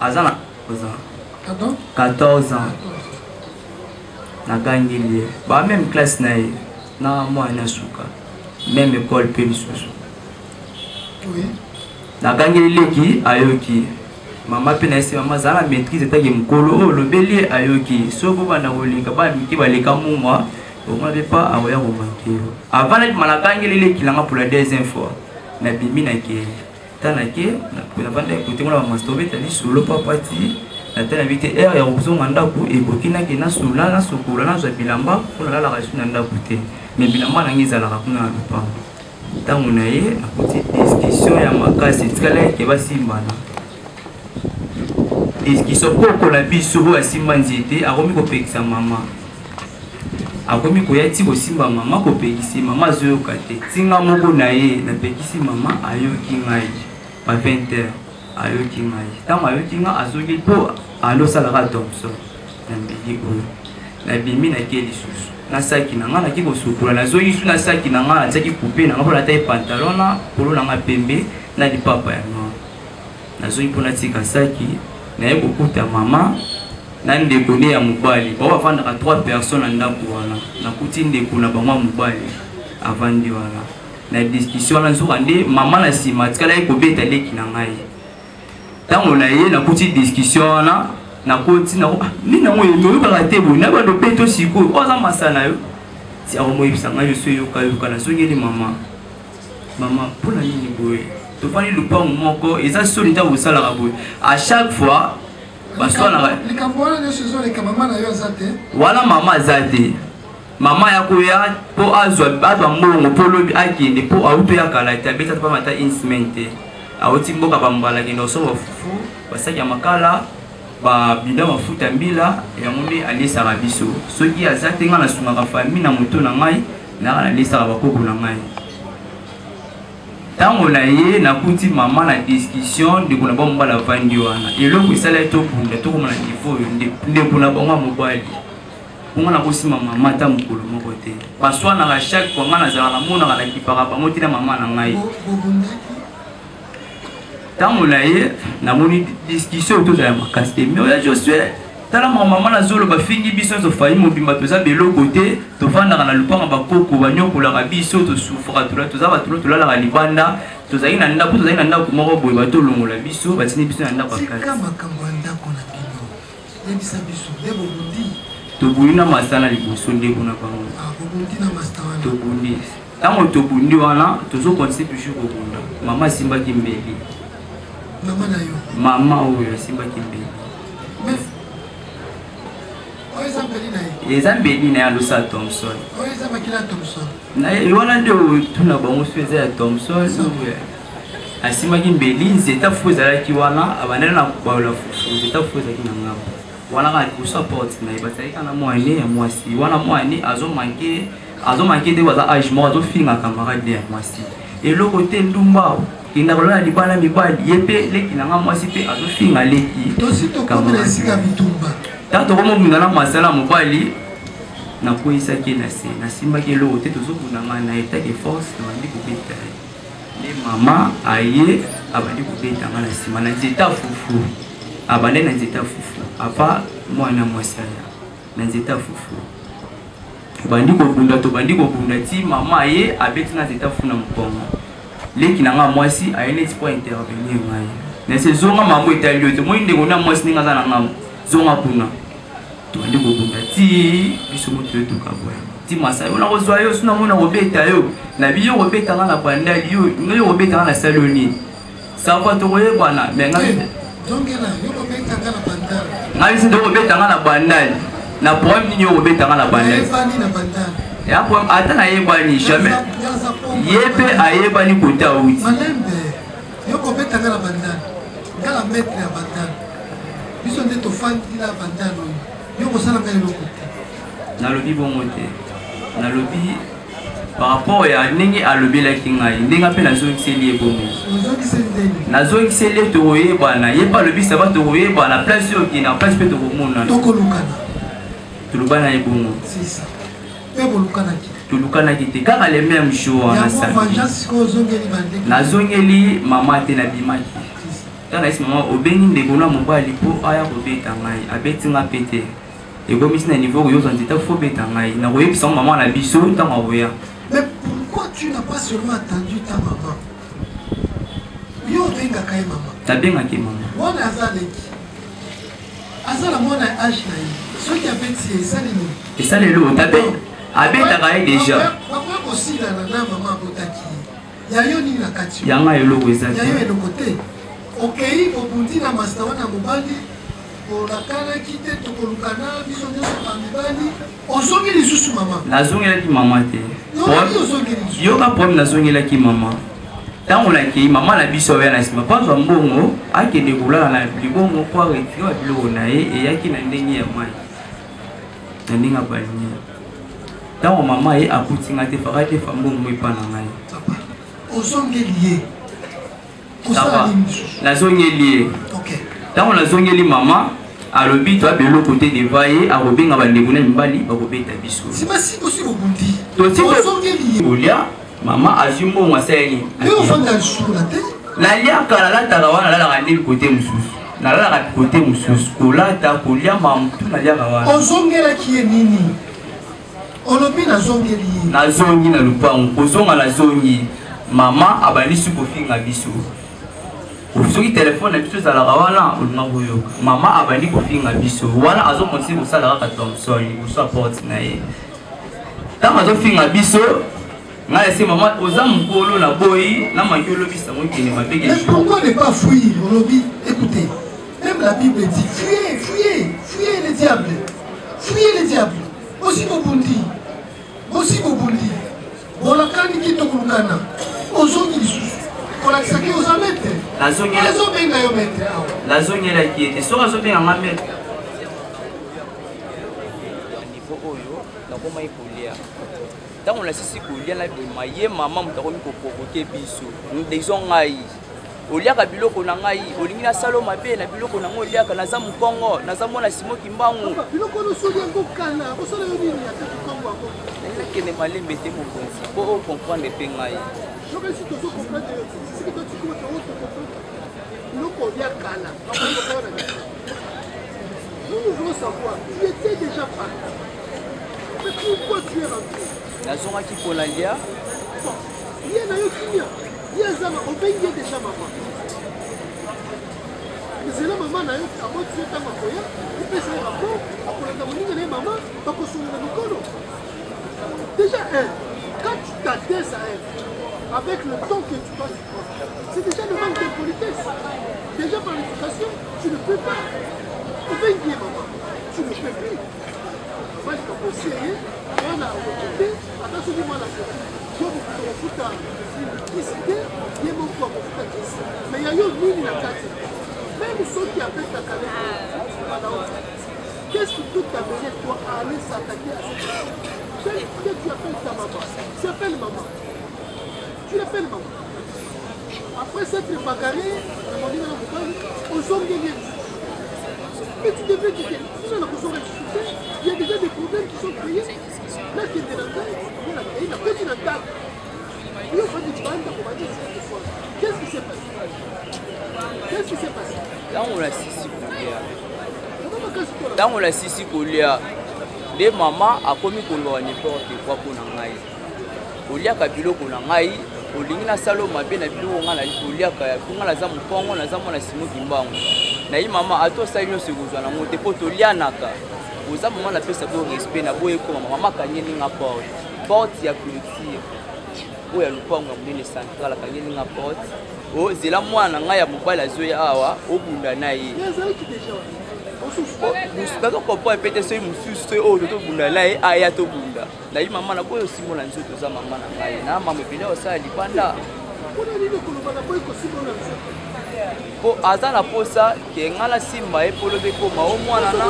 azana 14 ans na gangi le ba même classe na moi na suka même école pe lisusu oui na gangi leki ayoki mama pe na ese mama zala maîtrise etaki mkolo lobeli ayoki soko bana kolika ba miki baleka mumwa on ne pas awoya ko manquer avant la malakangeli le kilanga pour la deuxième fois na bimi na ke tanake na banda écouter moi mastobe tali solo papa ti na tena vite air ya kuzonga ndaku ekokina ke na sula na sokola na bilamba pour la raison na ndaku te mais bilamba na ngizala kuna lupa tangu na ye na petite discussion ya makasi tikala ke basimbana discussion pour la biso ya simba nzete akomi ko pekisa mama akomi ko yati ko simba mama ko pekisi mama zo kate tinga moko na ye na pekisi mama ayoki ngai pa 20h ayoki ngai tama ayoki nga azoki po alo sala ka domso na mbiki ko na bimi na keli susu na saki na nga na ki ko sukula na zoyi su na saki na nga na tsaki couper na nga pour la taille pantalon na polo na nga pembe na di papa ya nga na zoyi po na tika saki na ye kokuta mama na ndeko ne ya mobali ba bafandaka 3 personnes ndako wana na kuti ndeko na bango mobali avandi wana na discussion wana nzoka nde mama na sima tikala ye kobeta leki na ngai ntango na ye na kuti discussion wana na koti na nini nango yemi oyokaka te boye na bando mpe to sikoyo oza masana yo ti akomoyebisa ngai yo so eyokayoka na songeli mama mpona nini boye tofandi lupango moko eza soli ntango kosalaka boye à chaque fois wana mama aza te mama ya koya po azwa mbongo po lobi akende po auto ya kala te abeta pa mata une semaine te auti mboka bambala kende osoba fufu basaki ya makala bida mafuta mbila yango nde alesaka biso soki aza te nga nasungaka famille na moto na ngai naka nalesaka bakoko na ngai ntango na ye nakuti mama na discussion ndeko na bango mobali avandi wana eloko esala tobunda tokomona niveau oyo ndeko na bango ya mobali bonga nakosima mama ata mokolo moko te baswanaka chaque fois nga nazalaka namonaka nakipaka bango tina mama na ngai ntango na ye namoni discussion tozala ya makasi te mais oya josue tala mama nazoloba bafingi biso nyonso fayi mobimba toza beloko te tovandaka na lupanga bakoko banyokolaka biso tosufraka toza bato tolalaka libanda tozali na ndako tozali na ndako moko boye batolongola biso batini biso na ndako akasi tobundi na masana liboso ndeko na bango tobundi ntango tobundi wana tozokontinue toujours kobunda mama asimbaki mbeli mama oyo asimbaki mbeli eza mbeli na ya losa Thompson wana nde tuna bango so eza ya Thompson asimbaki mbeli nzeta fu ezalaki wana abandeli na baola fufu nzeta fu ezalaki na ngambo wana kaka liboso ya porte na ye bazalika na mwane ya mwasi wana mwane azomanke te baza age moko azofinga camarade ya mwasi eloko te ndumba kenda kolala libala mibali ye mpe leki na nga mwasi mpe azofinga leki ntango tokomobunda na masala mobali nakweyisaki na se nasimbaki eloko te tozobunda nga na etat de force nabandi kobeta ye nde mama aye abandi kobeta nga na nsima na nzeta fufu abande na nzeta fufu apa mwana mwasi aya na nzeta fufu tobandi kobunda ti mama aye abeti na nzeta fufu na mokongo leki na nga mwasi aye neti po intervenir ngai nase zonga mambo etali oyo te moi ndeko na mwasi ndenge aza na ngambo zonga kuna tobandi kobunda ti biso moto oyo tokaboya ti masa ona kozwa yo sina mona kobeta yo na biyo kobeta nga na bandali yo ngai kobeta nga na saloni sava tokoyebana me ngai ngai ndo kobeta nga na bandali na problème nini yo kobeta nga na bandali ya problème ata na yebani jamais yebe ayebani kota uti yo kobeta nga na bandali ngala maître ya bandali biso nde tofandi na bandali yo kosala ngai eloko te nalobi bongo te nalobi par rapport ya ndenge alobelaki ngai ndenge mpe nazongiseli ye bongo nazongiseli ye tokoyebana ye mpe alobisa ba tokoyebana place oyo okende na place mpe tokomonana tolobana ye bongo tolukanaki te kaka le même jour wana nazongeli mama te nabimaki tala esi mama obengi ndeko na mobali mpo aya kobeta ngai abeti nga mpe te ekomisi na niveau oyo ozwa nzeta fo beta ngai nakoyebisa ngo mama na biso ntango akoya. Mais pourquoi tu n'as pas seulement attendu ta maman? Yo bengaka ye mama. Tabengaki mama. Wana azaleki azala mwana age na ye soki abeti esali nini? Esali lelo tabe abetaka ye déjà. Papa kosilana na mama abotaki yayo nini na kati yanga eloko ezali yayo eloko te okei obundi na master wana mobali olakanaki te tokolukana biso nyonso bamibali ozongi lisusu mama. Nazongelaki mama te yoka problème nazongelaki mama ntango nakei mama na biso oya na nsima mpazwa mbongo akende kolala na libongo po aretire babiloko na ye eyaki na ndenge ya mai na ndenge ya balumiere ntango mama ye akutinga te faka te fa mbongo epa na ngai ozongeli ye nazongeli ye ntango nazongeli mama alobi to abeloko te deva ye akobenga bandeko na mibali bakobeta biso tolia mama azwi mbongo asaleli naliaka nalataka wana nalalaka nde kote mosusu nalalaka kote mosusu kolata kolia mamutu naliaka wana ozongelaki ye nini olobi nazongeli ye nazongi na lupango kozonga nazongi mama abalisi kofinga biso soki telefone na biso ezalaka wana olinga koyoka mama abandi kofinga biso wana azomonisi kosala kaka Thompson liboso ya porte na ye ntango azofinga biso ngai ese mama oza mokolo na boyi na mangi olobisa mokende mabenge. Mais pourquoi ne pas fuir olobi? Écoutez, même la Bible dit fuyez, fuyez, fuyez les diables, fuyez les diables. Aussi bobundi bolakani ki tokulukana ozongi lisusu kolakisaki ozamete nazongela qui était so azobenga nga maître niveau oyo nakoma ikolia ntango nasisi kolia na bima ye mama moto akomi koprovoke biso dezo ngai oliaka biloko na ngai olingi nasala mabe na biloko nango oliaka naza mokongo naza mwana Simo Kimbangu nakende malembe te mokonzi po okomprendre mpe ngai Nous voulons savoir, tu étais déjà parti. Mais pourquoi tu es rentré? nazongaki kolalia ye na yo kimia ye azama obengi déjà maman ezela mama na yo amoti yo ntango akoya epesa ye rapport akolanda moninga na ye mama bakosolola mikolo. Déjà quand tu t'adresses à elle avec le temps que tu passes, c'est déjà le manque de politesse. Déjà par l'éducation, tu ne peux pas obengi ye maman, tu ne peux plus. Maman likaposiye on a occupé, attention du mal à faire. Je vous fous à l'électricité, il y a beaucoup à mais il y a eu une la carte. Même ceux qui appellent ta carrière, qu'est-ce qui peut t'amener toi à aller s'attaquer à cette personne? Quel que tu appelles ta maman? Tu appelles maman. Tu l'appelles maman. Après s'être bagarré, aux hommes gagnés. Mais tu devais quitter. Si on a besoin de discuter, il y a déjà des problèmes qui sont créés. Là, qui est dans la taille, il a petit dans la table. Il a fait du bande pour dire qu'est-ce qui s'est passé? Qu'est-ce qui s'est passé? Là, on l'a sisi kolia. Là, on l'a sisi kolia. Les mamans a commis qu'on n'importe quoi pour ngai. Kolia kabilo pour ngai. Olingi na salo mabe na biloko nga na kolia ka kunga na za mokongo na za mwana Simo Kimbangu. Na yi mama ato sayo sekuzwa na mote po tolianaka. Oza mama na pesa bo respect na boye ko mama kanyeni nga porte ya clôture. Oya lupango munene central kanyeni nga porte. O zela mwana nga ya mobala zoya awa obunda na ye. Nous comprends peut-être ce monsieur oh to bunda na ye aya to bunda. Na yi mama na boyo Simo na nzoto za mama na ngai. Na mama pele osala libanda. Po azala posa ke ngala simba e polo be ko ma o mwana na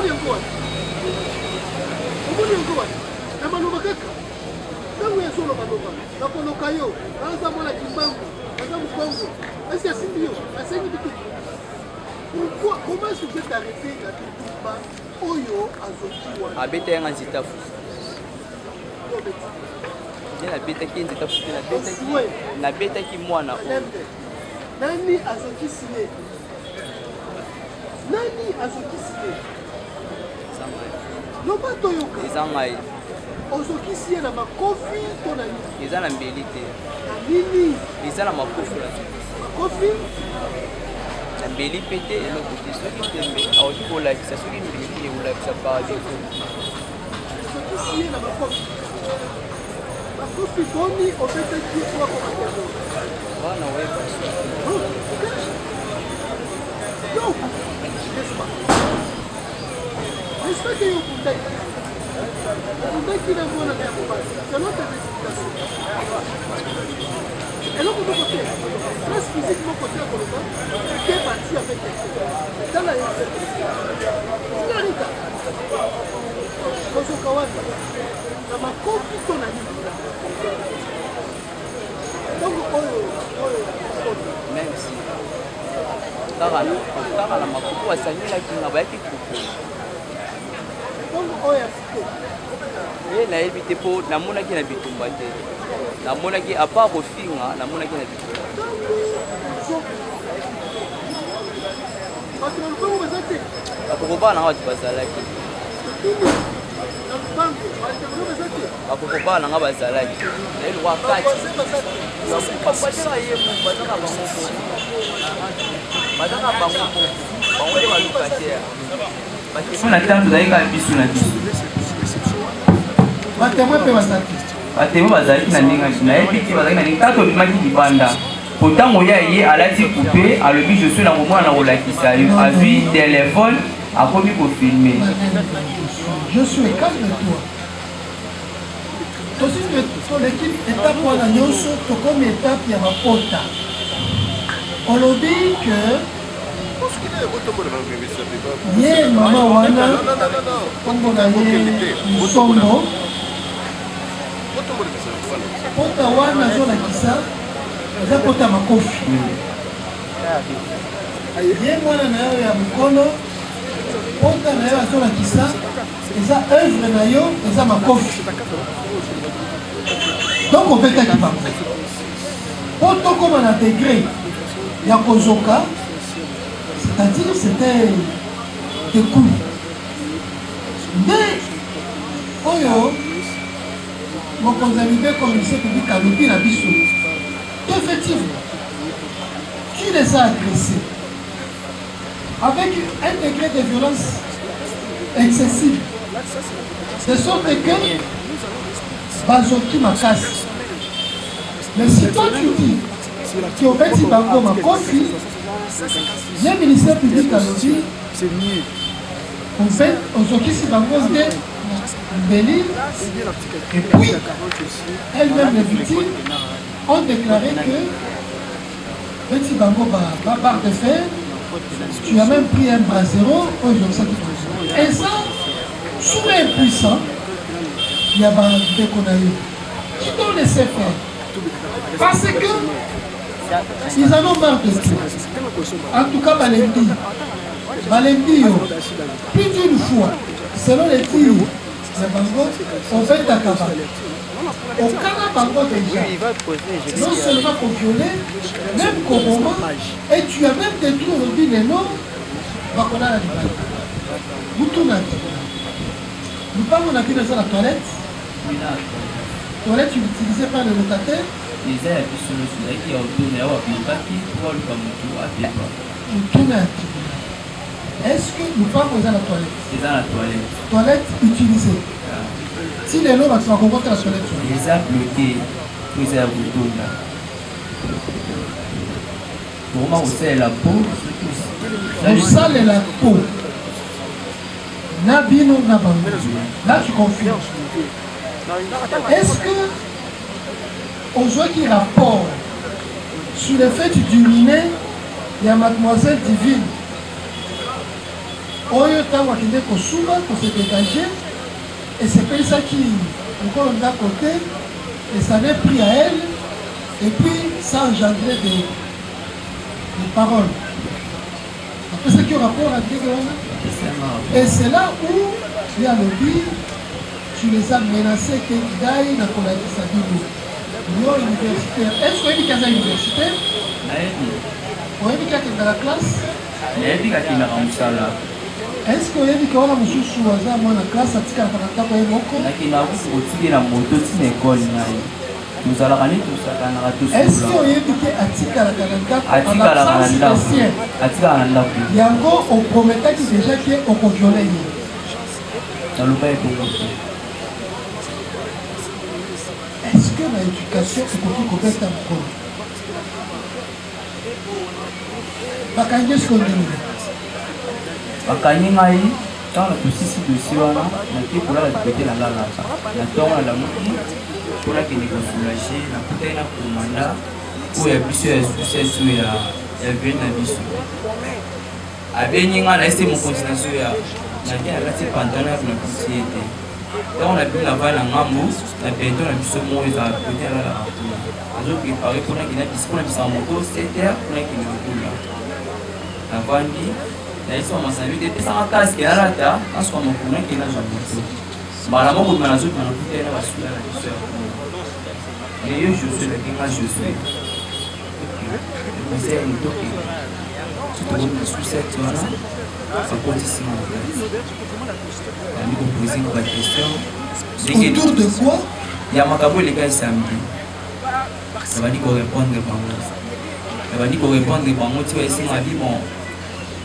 comment est-ce que vous êtes arrêté à Kitumba Oyo Azoki abeta yanga nzita fu na beta ki nzita fu na beta ki mwana nani Azoki Sile nani Azoki Sile loba toyoka ezangai Azoki Sile na makofi to na nini eza na mbeli te na nini eza na makofi la makofi mbeli pete eloko te soki tembe aoki kolakisa soki mbeli ekolakisa par défaut soki siye na makofi makofi boni obetaki ekwa komatelo wana oyeba yo respecte yo bundaki bundaki na mwana na ya mobali selon tes explications eloko moko te stress physique moko te akoloba te bati avec quelqu'un dans la sinarika kozoka wana na makofi to na nini donc oyo même si kaka na makofi wasangilaki nga bayaki kuku donc oyo asike ye nayebi te mpo namonaki na bitumba te namonaki apart kofinga namonaki na bitumba bakokobala nanga bato bazalaki bakokobala nanga bazalaki nayelokwa kati bazaka ye bazaka bango mo bazaka bango mo bango nde baluka te na ntango tozalika biso na biso batemwe mpe bazalaki batemwe bazalaki na ndenge nayebi te bazalaki na ndenge kaka tobimaki libanda po ntango ya ye alati coupe alobi je suis na komona na kolakisa yo azwi telefone akomi kofilme je suis calme-toi toleki étape wana nyonso tokomi étape ya mapota On l'a dit que ye maman wana kombo na ye Musombo pota wana azolakisa eza pota makofi ye mwana na yo ya mokolo pota na yo azolakisa eza œuvre na yo eza makofi donc obetaki bango po tokoma na degré ya kozoka. C'est-à-dire c'était des coups. Mais, oyo, mon consamité comme il s'est public à l'outil la biso. Effectivement, tu les as agressés avec un degré de violence excessif. De sorte que, bazoki ma casse. Mais si toi tu dis, tu as fait bango ma confi, le ministère public a dit en fait, on s'occupe de Béli et puis elles-mêmes les victimes ont déclaré que petit bango barre de fer, tu as même pris un brasero et ça, sous l'impuissant, il y a des connailles qui t'ont laissé faire parce que ils en ont marre de tout. En tout cas, Balembi, plus d'une fois, selon les tirs de Bango, on fait ta cabane. Au Canada, Bango déjà, non seulement pour violer, même qu'au moment, et tu as même détruit aujourd'hui les noms, Bakona la Libane. Boutounati. Nous parlons de la toilette. Toilette utilisée par le locataire. Est-ce que nous parlons de la toilette? C'est dans la toilette. Toilette utilisée. Si les lots vont rencontrer la toilette. Les a bloqués. Vous avez pour moi, vous savez la peau. Vous savez la peau. Nabino Nabango. Là, tu confies. Est-ce que on joue qui rapport sur le fait d'uriner, il y a mademoiselle Divine. Oyo tawa qui est kosuba pour se dégager et c'est comme ça qui encore d'un côté et ça n'est pris à elle et puis ça engendrait des paroles. Après ce qui est rapport à Diegona et c'est là où il y a le dit tu les as menacés que Daï n'a pas dit sa vie. Universitaire. Est-ce que vous avez dit universitaire? Vous avez dit qu'il y a dans la classe? Est-ce que vous avez dit qu'il y a dans la classe? Est-ce que vous avez dit qu'il y a on promettait déjà qu'on violait. Est-ce que l'éducation est pour tout à mon Bakangi ce qu'on dit. Bakangi maï, quand la justice de Siwana, n'a été pour la répéter la lala. La tombe à la mouille, pour la qu'il est soulagé, la bouteille à commanda, où il y a plusieurs succès sur la veine à bisu. A Beninga, la estimation mon continuation, n'a bien arrêté pendant la société. Quand on a pu la valle en Mamou, la béton a pu se mourir à côté de la ratour. On a préparé pour la guinée, puisqu'on a mis en moto, c'était pour la guinée de là. La vanille, la histoire m'a servi de ça en casque et à la ta, en ce moment pour la guinée de la moto. Malamon, vous m'avez dit, on a coupé la suite à la douceur. Mais je suis le guinée, je suis. C'est un moto qui. Tu te retrouves sur cette zone. Autour de quoi? Il y a Makabo les gars samedi. Ça va dire qu'on répondre par moi. Ça va dire qu'on répondre par moi. Tu vas essayer de dire bon.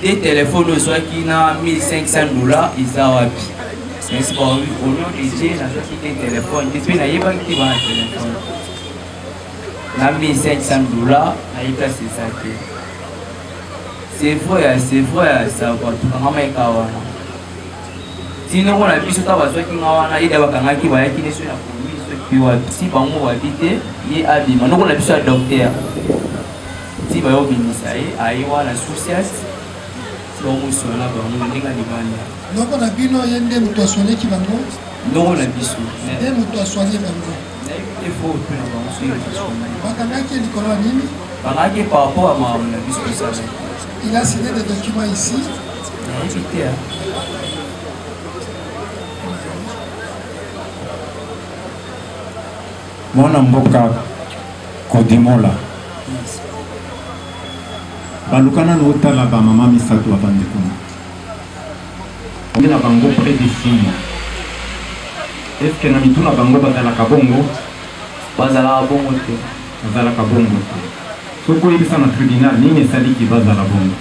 Des téléphones soit qui n'a $1500, ils ont appris. Mais c'est pas au nom de Dieu, n'a pas quitté le téléphone. Tu sais, n'a pas quitté le téléphone. N'a $1500, n'a pas c'est ça. C'est vrai, ça va tout le monde. Sinon, on a vu ce que tu as dit, il y a des qui va être sur la police, si on va habiter, il y a des gens qui ont docteur. Si ti ba yo binisa ye aiwa la société so mo sona ba mo ndinga libanda donc on a bino yende muto soigner ki bango non la biso ne muto soigner bango il faut que on soit bakanga ki likolo nini bakanga par rapport à ma biso ça il a signé des documents ici éviter mwana mboka kodimola balukana na otala bamama misato avandi kuna na bango près de 6 mois est-ce que na mituna bango bazalaka bongo te bazalaka bongo te soki oyebisa na tribunal nini esaliki bazala bongo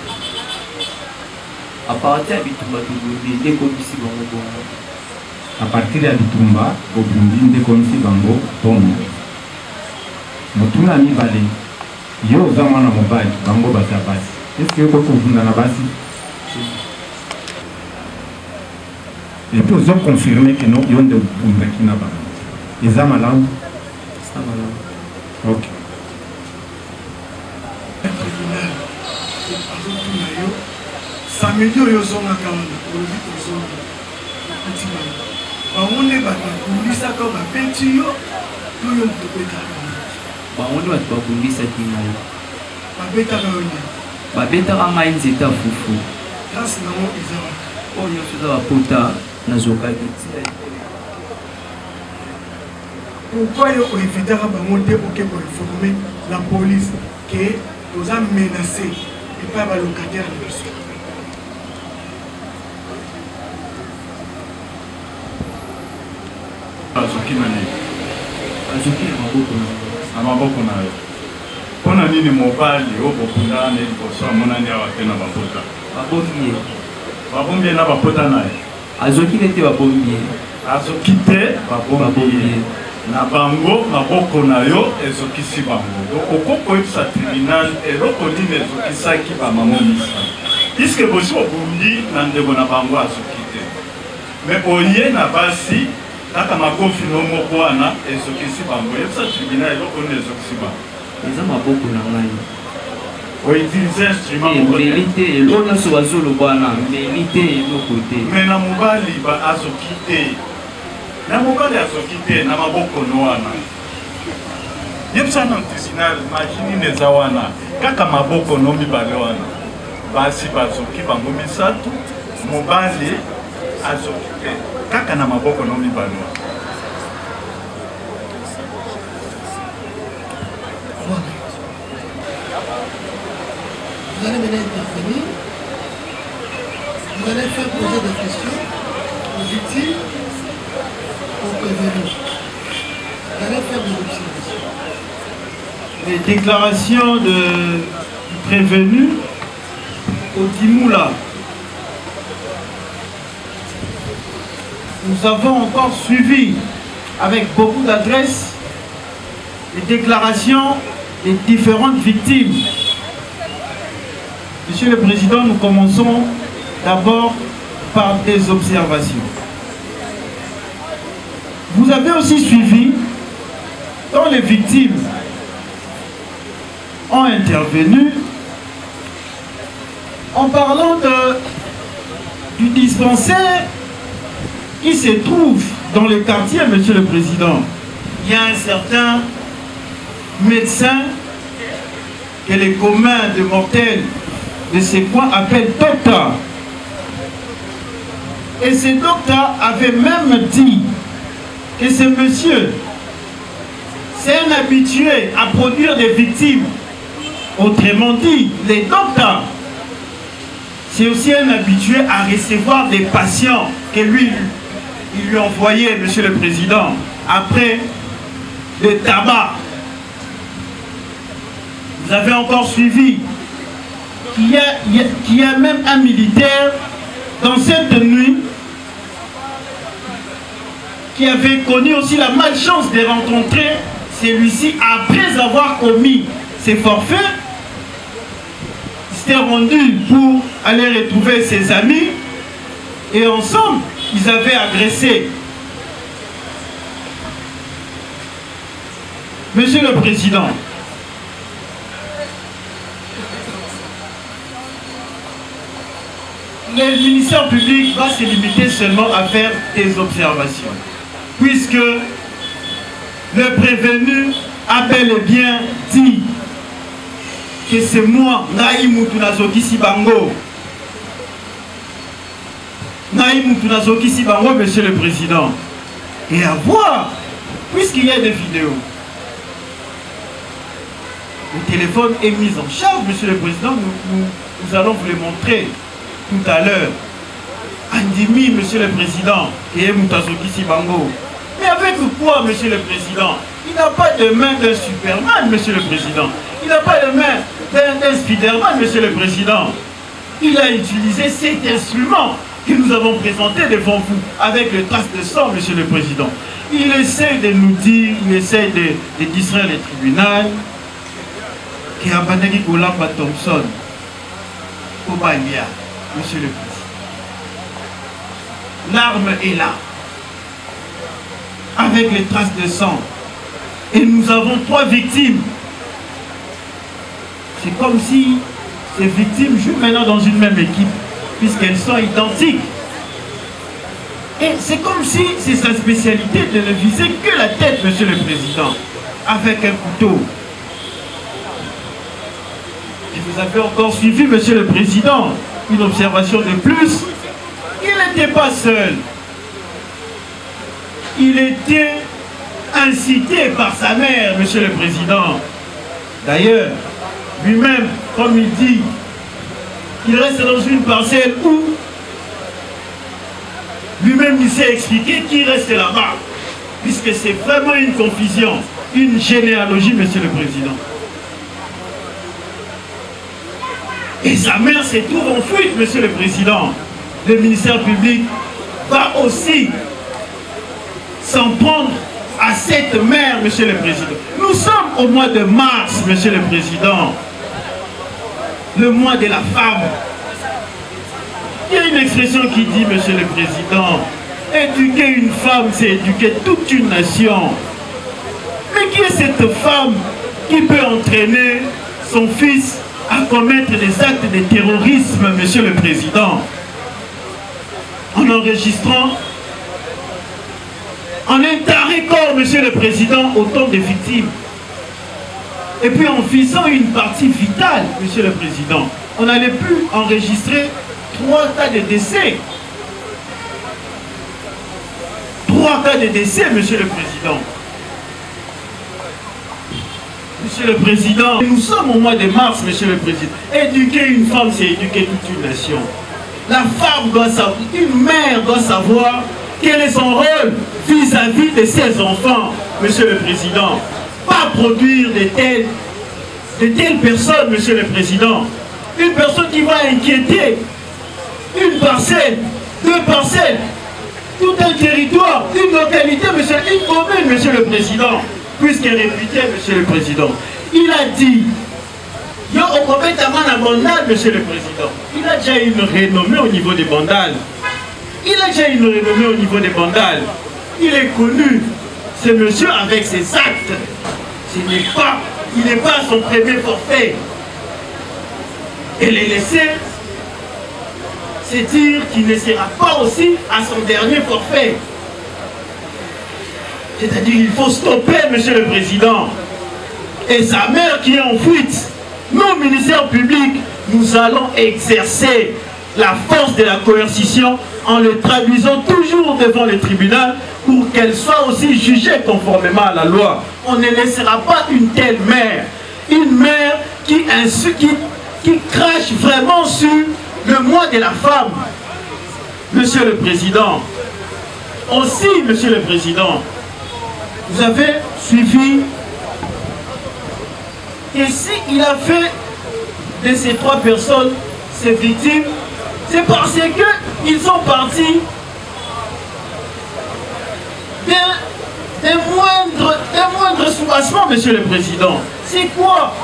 à partir ya bitumba tobundi nde komisi bango bongo à partir ya bitumba obundi nde komisi bango bongo motuna mibale yo oza mwana mobali bango baza basi est-ce que okovunda na basi et puis ozo confirme que no yo nde obundaki na bango eza malamu ok samedi oyo ozongaka wana olobi kozonga ntima bango nde bato bakulisaka babeti yo to yo moto obetaka bango nde bato bakulisaki ngai babetaka yo nini babetaka ngai nzete ya fufu grâce nango eza oyo nyonso eza bapota nazokaki pourquoi yo oinvitaka bango te oke koinforme la police ke toza menacé epai ya balocataire na biso azoki na nini azoki na maboko na yo mpona nini mobali oyo bokundana na liboso amonani awa te na bapota babombi ye na bapota na ye azoki te babombi ye azoki te babombi ye na bango maboko na yo ezokisi bango okoki koyebisa tribunal eloko nini ezokisaki bamamo misato puiske bosi bobundi na ndeko na bango azoki te me oye na basi kaka makofi no moko wana ezokisi bango yebisa tribunal eloko nini ezokisi bango eza maboko na ngai outilize instrument mbeli te eloko nyonso bazoloba wana mbeli te eloko te me na mobali azoki te na mobali azoki te na maboko no wana yebisa na tribunal mashini eza wana kaka maboko no mibale wana basi bazoki bango misato mobali azoki te kaka na maboko no mibale wana vous allez venir intervenir, vous allez faire poser des questions aux victimes, aux prévenus. Vous allez faire des observations. Les déclarations du prévenu Odimoula. Nous avons encore suivi avec beaucoup d'adresse les déclarations des différentes victimes. Monsieur le Président, nous commençons d'abord par des observations. Vous avez aussi suivi quand les victimes ont intervenu en parlant du dispensaire qui se trouve dans le quartier, Monsieur le Président. Il y a un certain médecin que les communs de mortels de ces coins appellent docteur. Et ce docteur avait même dit que ce monsieur, c'est un habitué à produire des victimes. Autrement dit, les docteurs, c'est aussi un habitué à recevoir des patients que lui, il lui envoyait, Monsieur le Président, après le tabac. Vous avez encore suivi qu'il y a même un militaire dans cette nuit qui avait connu aussi la malchance de rencontrer celui-ci après avoir commis ses forfaits. Il s'était rendu pour aller retrouver ses amis et ensemble, ils avaient agressé. Monsieur le Président, le ministère public va se limiter seulement à faire des observations. Puisque le prévenu a bel et bien dit que c'est moi, Naïmoutou Nazoki Sibango. Naïmoutou Nazoki Sibango, monsieur le président. Et à voir, puisqu'il y a des vidéos, le téléphone est mis en charge, monsieur le président. Nous allons vous le montrer tout à l'heure. Andimi, monsieur le président, et Moutazoki Sibango. Mais avec quoi, monsieur le président? Il n'a pas de main d'un Superman, monsieur le président. Il n'a pas de main d'un Spiderman, monsieur le président. Il a utilisé cet instrument que nous avons présenté devant vous avec le trace de sang, monsieur le président. Il essaie de nous dire, il essaie de distraire les tribunaux. Qui a bandé Golamba Thompson, Obalia, monsieur le président. L'arme est là, avec les traces de sang. Et nous avons 3 victimes. C'est comme si ces victimes jouent maintenant dans une même équipe, puisqu'elles sont identiques. Et c'est comme si c'est sa spécialité de ne viser que la tête, monsieur le président, avec un couteau. Et vous avez encore suivi, monsieur le président, une observation de plus. Il n'était pas seul. Il était incité par sa mère, monsieur le président. D'ailleurs, lui-même, comme il dit, il reste dans une parcelle où lui-même il s'est expliqué qu'il reste là-bas. Puisque c'est vraiment une confusion, une généalogie, monsieur le président. Et sa mère se trouve en fuite, monsieur le président. Le ministère public va aussi s'en prendre à cette mère, monsieur le président. Nous sommes au mois de mars, monsieur le président. Le mois de la femme. Il y a une expression qui dit, monsieur le président, éduquer une femme, c'est éduquer toute une nation. Mais qui est cette femme qui peut entraîner son fils à commettre des actes de terrorisme, monsieur le président, en enregistrant en un taré corps, monsieur le président, autant de victimes. Et puis en visant une partie vitale, monsieur le président, on n'allait plus enregistrer 3 cas de décès. 3 cas de décès, monsieur le président. Monsieur le président, nous sommes au mois de mars, monsieur le président. Éduquer une femme, c'est éduquer toute une nation. La femme doit savoir, une mère doit savoir quel est son rôle vis-à-vis de ses enfants, monsieur le président. Pas produire de telles personnes, monsieur le président. Une personne qui va inquiéter une parcelle, 2 parcelles, tout un territoire, une localité, monsieur, une commune, monsieur le président, puisqu'elle est réputée, monsieur le président. Il a dit, yo au Bandal, monsieur le président. Il a déjà une renommée au niveau des Bandal. Il a déjà une renommée au niveau des Bandal. Il est connu, ce monsieur avec ses actes. Il n'est pas à son premier forfait. Et les laisser, c'est dire qu'il ne sera pas aussi à son dernier forfait. C'est-à-dire qu'il faut stopper, monsieur le président. Et sa mère qui est en fuite. Nous, ministère public, nous allons exercer la force de la coercition en le traduisant toujours devant le tribunal pour qu'elle soit aussi jugée conformément à la loi. On ne laissera pas une telle mère. Une mère qui crache vraiment sur le mois de la femme. Monsieur le président, aussi, monsieur le président, vous avez suivi. Et s'il a fait de ces 3 personnes, ces victimes, c'est parce qu'ils sont partis d'un moindre soubassement, monsieur le président. C'est quoi?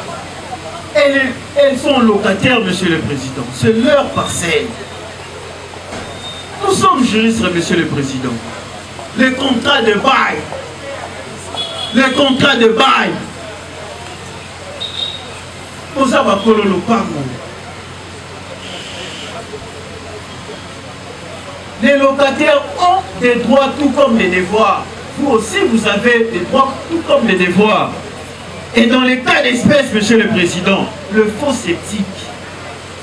Elles sont locataires, monsieur le président. C'est leur parcelle. Nous sommes juristes, monsieur le président. Les contrats de bail. Les contrats de bail. Les locataires ont des droits tout comme des devoirs. Vous aussi, vous avez des droits tout comme des devoirs. Et dans les cas d'espèce, Monsieur le Président, le faux sceptique,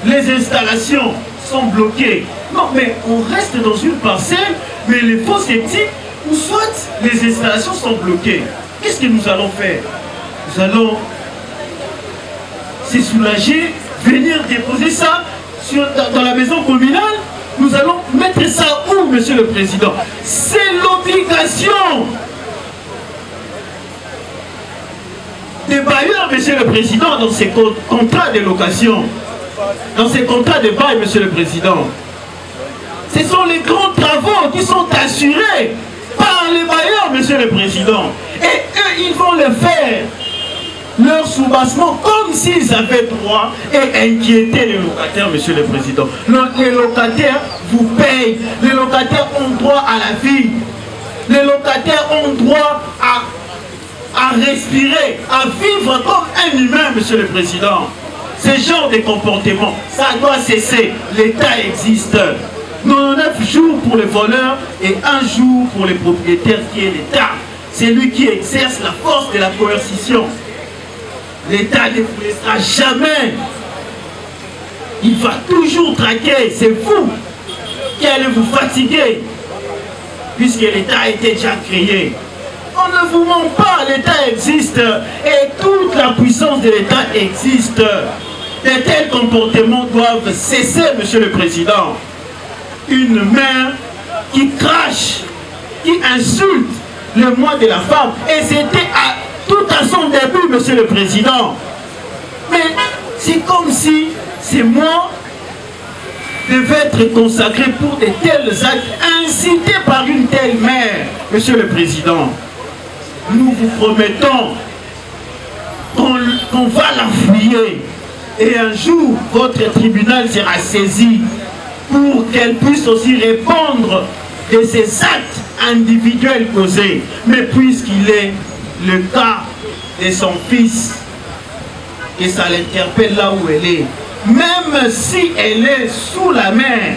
les installations sont bloquées. Non, mais on reste dans une parcelle, mais les faux sceptiques, ou soit les installations sont bloquées. Qu'est-ce que nous allons faire? Nous allons se soulager, venir déposer ça dans la maison communale. Nous allons mettre ça où, Monsieur le Président? C'est l'obligation des bailleurs, Monsieur le Président, dans ces contrats de location, dans ces contrats de bail, Monsieur le Président. Ce sont les grands travaux qui sont assurés par les bailleurs, Monsieur le Président. Et eux, ils vont le faire. Leur soubassement comme s'ils avaient droit et inquiéter les locataires, Monsieur le Président. Les locataires vous payent. Les locataires ont droit à la vie. Les locataires ont droit à respirer, à vivre comme un humain, Monsieur le Président. Ce genre de comportement, ça doit cesser. L'État existe. 99 jours pour les voleurs et 1 jour pour les propriétaires qui est l'État. C'est lui qui exerce la force de la coercition. L'État ne vous laissera jamais. Il va toujours traquer. C'est vous qui allez vous fatiguer. Puisque l'État a été déjà créé. On ne vous ment pas, l'État existe. Et toute la puissance de l'État existe. De tels comportements doivent cesser, Monsieur le Président. Une mère qui crache, qui insulte le moi de la femme. Et c'était tout à son début, Monsieur le Président. Mais c'est comme si ces mois devaient être consacrés pour de tels actes incités par une telle mère, Monsieur le Président. Nous vous promettons qu'on va la fouiller. Et un jour, votre tribunal sera saisi pour qu'elle puisse aussi répondre de ces actes individuels causés. Mais puisqu'il est le cas de son fils, et ça l'interpelle là où elle est, même si elle est sous la mer,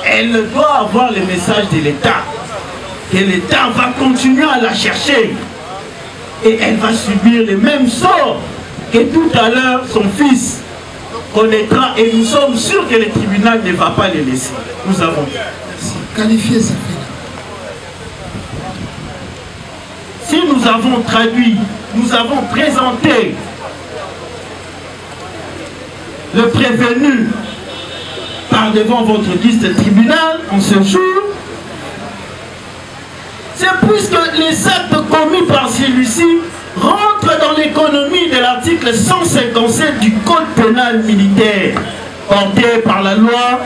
elle doit avoir le message de l'État, que l'État va continuer à la chercher et elle va subir le même sort que tout à l'heure son fils connaîtra, et nous sommes sûrs que le tribunal ne va pas les laisser. Nous avons qualifié ça. Si nous avons traduit, nous avons présenté le prévenu par devant votre liste tribunal en ce jour, c'est puisque les actes commis par celui-ci rentrent dans l'économie de l'article 157 du Code pénal militaire, porté par la loi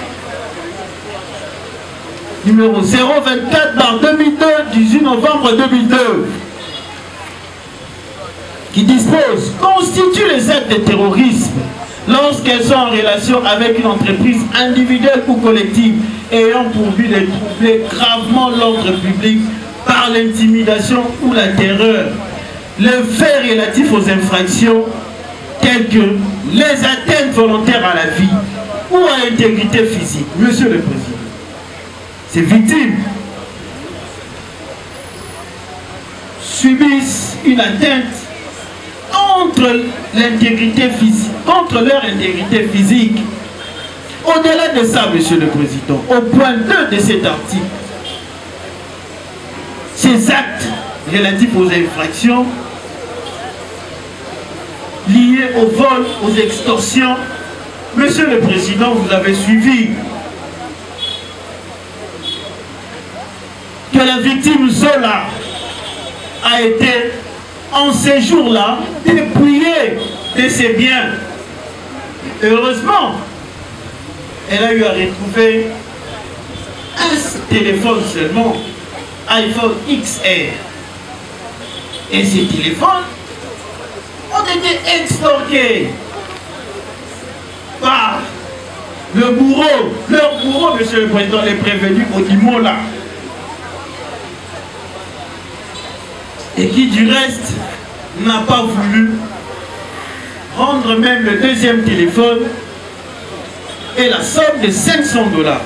numéro 024/2002 18 novembre 2002, qui dispose « constituent les actes de terrorisme lorsqu'elles sont en relation avec une entreprise individuelle ou collective ayant pour but de troubler gravement l'ordre public par l'intimidation ou la terreur. Le fait relatif aux infractions telles que les atteintes volontaires à la vie ou à l'intégrité physique. » Monsieur le Président, ces victimes subissent une atteinte contre l'intégrité physique, contre leur intégrité physique. Au-delà de ça, Monsieur le Président, au point 2 de cet article, ces actes relatifs aux infractions liés au vol, aux extorsions, Monsieur le Président, vous avez suivi que la victime Zola a été en ces jours-là dépouillée de ses biens. Heureusement, elle a eu à retrouver un téléphone seulement, iPhone XR. Et ces téléphones ont été extorqués par le bourreau, leur bourreau, Monsieur le Président, les prévenus Odimola. Et qui du reste n'a pas voulu rendre même le deuxième téléphone et la somme de $500.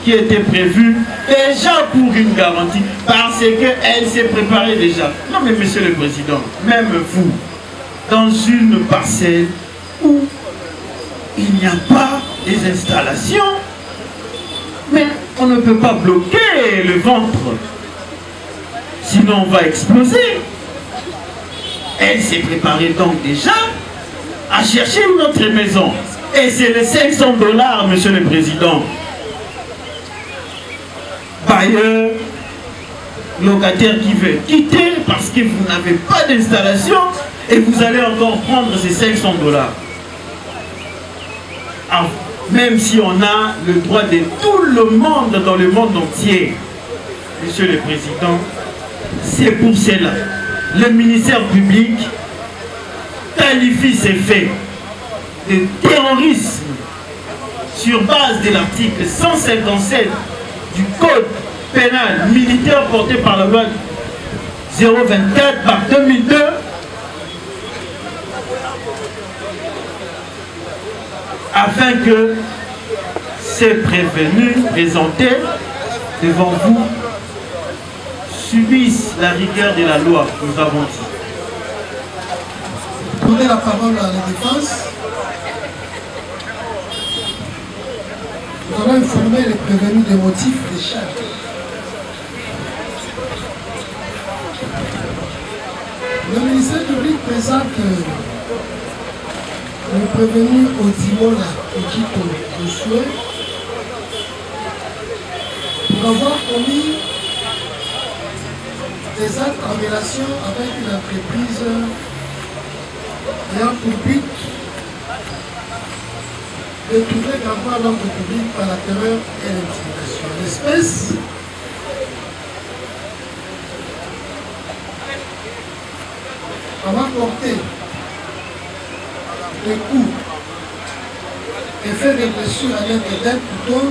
qui était prévue déjà pour une garantie, parce qu'elle s'est préparée déjà. Non mais Monsieur le Président, même vous, dans une parcelle où il n'y a pas des installations, mais on ne peut pas bloquer le ventre, sinon on va exploser. Elle s'est préparée donc déjà à chercher une autre maison. Et c'est les 500 $, Monsieur le Président. Bailleur, locataire qui veut quitter parce que vous n'avez pas d'installation et vous allez encore prendre ces 500 $. Alors, même si on a le droit de tout le monde dans le monde entier, Monsieur le Président, c'est pour cela. Le ministère public qualifie ces faits de terrorisme sur base de l'article 157 du Code pénal militaire porté par la loi 024/2002 afin que ces prévenus présentés devant vous subissent la rigueur de la loi, nous avons dit. Donner la parole à la défense. Nous allons informer les prévenus des motifs des charges. Le ministère public présente le prévenu Odimola Okito Josué pour avoir commis des actes en relation avec une entreprise ayant pour but de trouver d'envoi l'ordre public par la terreur et l'intimidation. L'espèce avoir porté des coups et fait des blessures à l'aide d'un couteau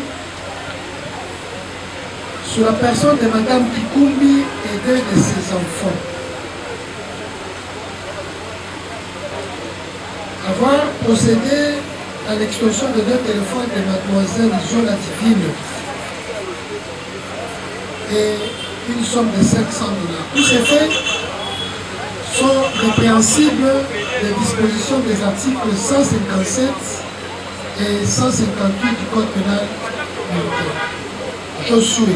sur la personne de Madame Kikumbi et d'un de ses enfants. Avoir procédé à l'extorsion de deux téléphones de Mademoiselle Zola Divine et une somme de 500 $. Tous ces faits sont répréhensibles des dispositions des articles 157 et 158 du Code pénal militaire. Josué,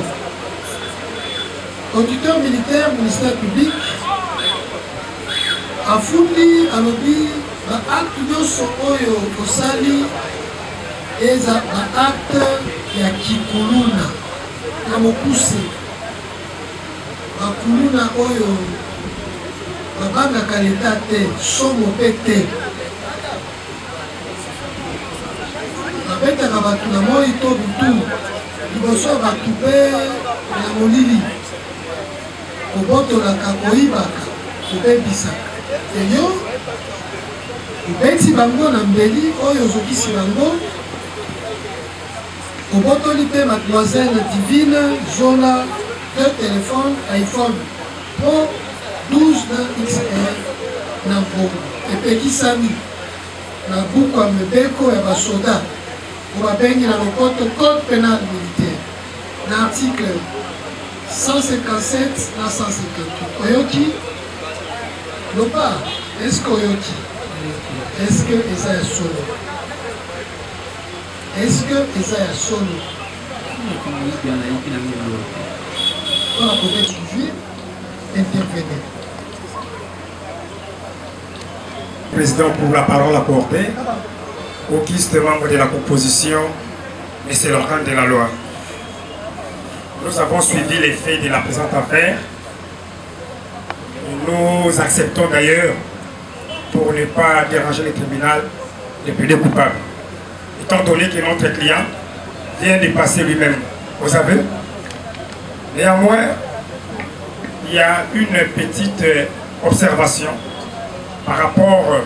auditeur militaire, ministère public, afundi alobi baacte nyonso oyo osali eza baacte ya kikuluna na mokuse. Bakuluna oyo babangaka leta te, somo mpe te. Babetaka bato na moi to butu liboso ya bato mpe na molili, kobotolaka, koyibaka, kobebisaka. Eyo obeti bango na mbeli oyo ozokisi bango, obotoli mpe Mademoiselle Divine Zola deux téléphones iPhone Pro 12 na XR na mbongo epekisami na buku ya mibeko ya basoda oyo babengi na lopoto Code pénal militaire na article 157 na 158. Oyoki loba, est-ce que oyoki? Est-ce que eza ya solo? Est-ce que eza ya solo? Voilà, pour être suivi, intervenir. Président, pour la parole accordée, auguste membre de la composition, mais c'est l'organe de la loi. Nous avons suivi les faits de la présente affaire. Nous acceptons d'ailleurs, pour ne pas déranger le tribunal, de plaider coupable. Étant donné que notre client vient de passer lui-même aux aveux, néanmoins, il y a une petite observation par rapport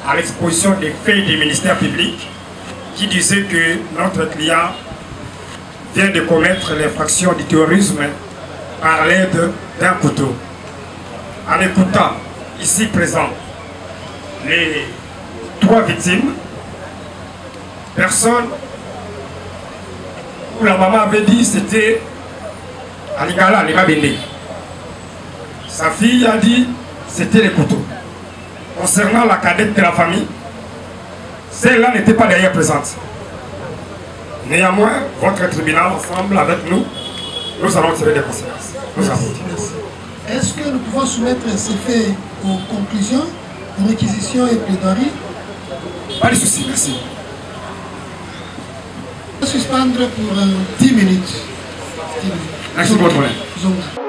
à l'exposition des faits du ministère public qui disait que notre client vient de commettre l'infraction du terrorisme par l'aide d'un couteau. En écoutant ici présent les trois victimes, personne où la maman avait dit c'était Aligala, Aliga Bende. Sa fille a dit c'était les couteaux. Concernant la cadette de la famille, celle-là n'était pas d'ailleurs présente. Néanmoins, votre tribunal, ensemble avec nous, nous allons tirer des conséquences. Nous avons dit. Est-ce que nous pouvons soumettre ces faits aux conclusions, aux réquisitions et plaidoiries? Pas de souci, merci. Suspendre pour 10 minutes. Merci beaucoup.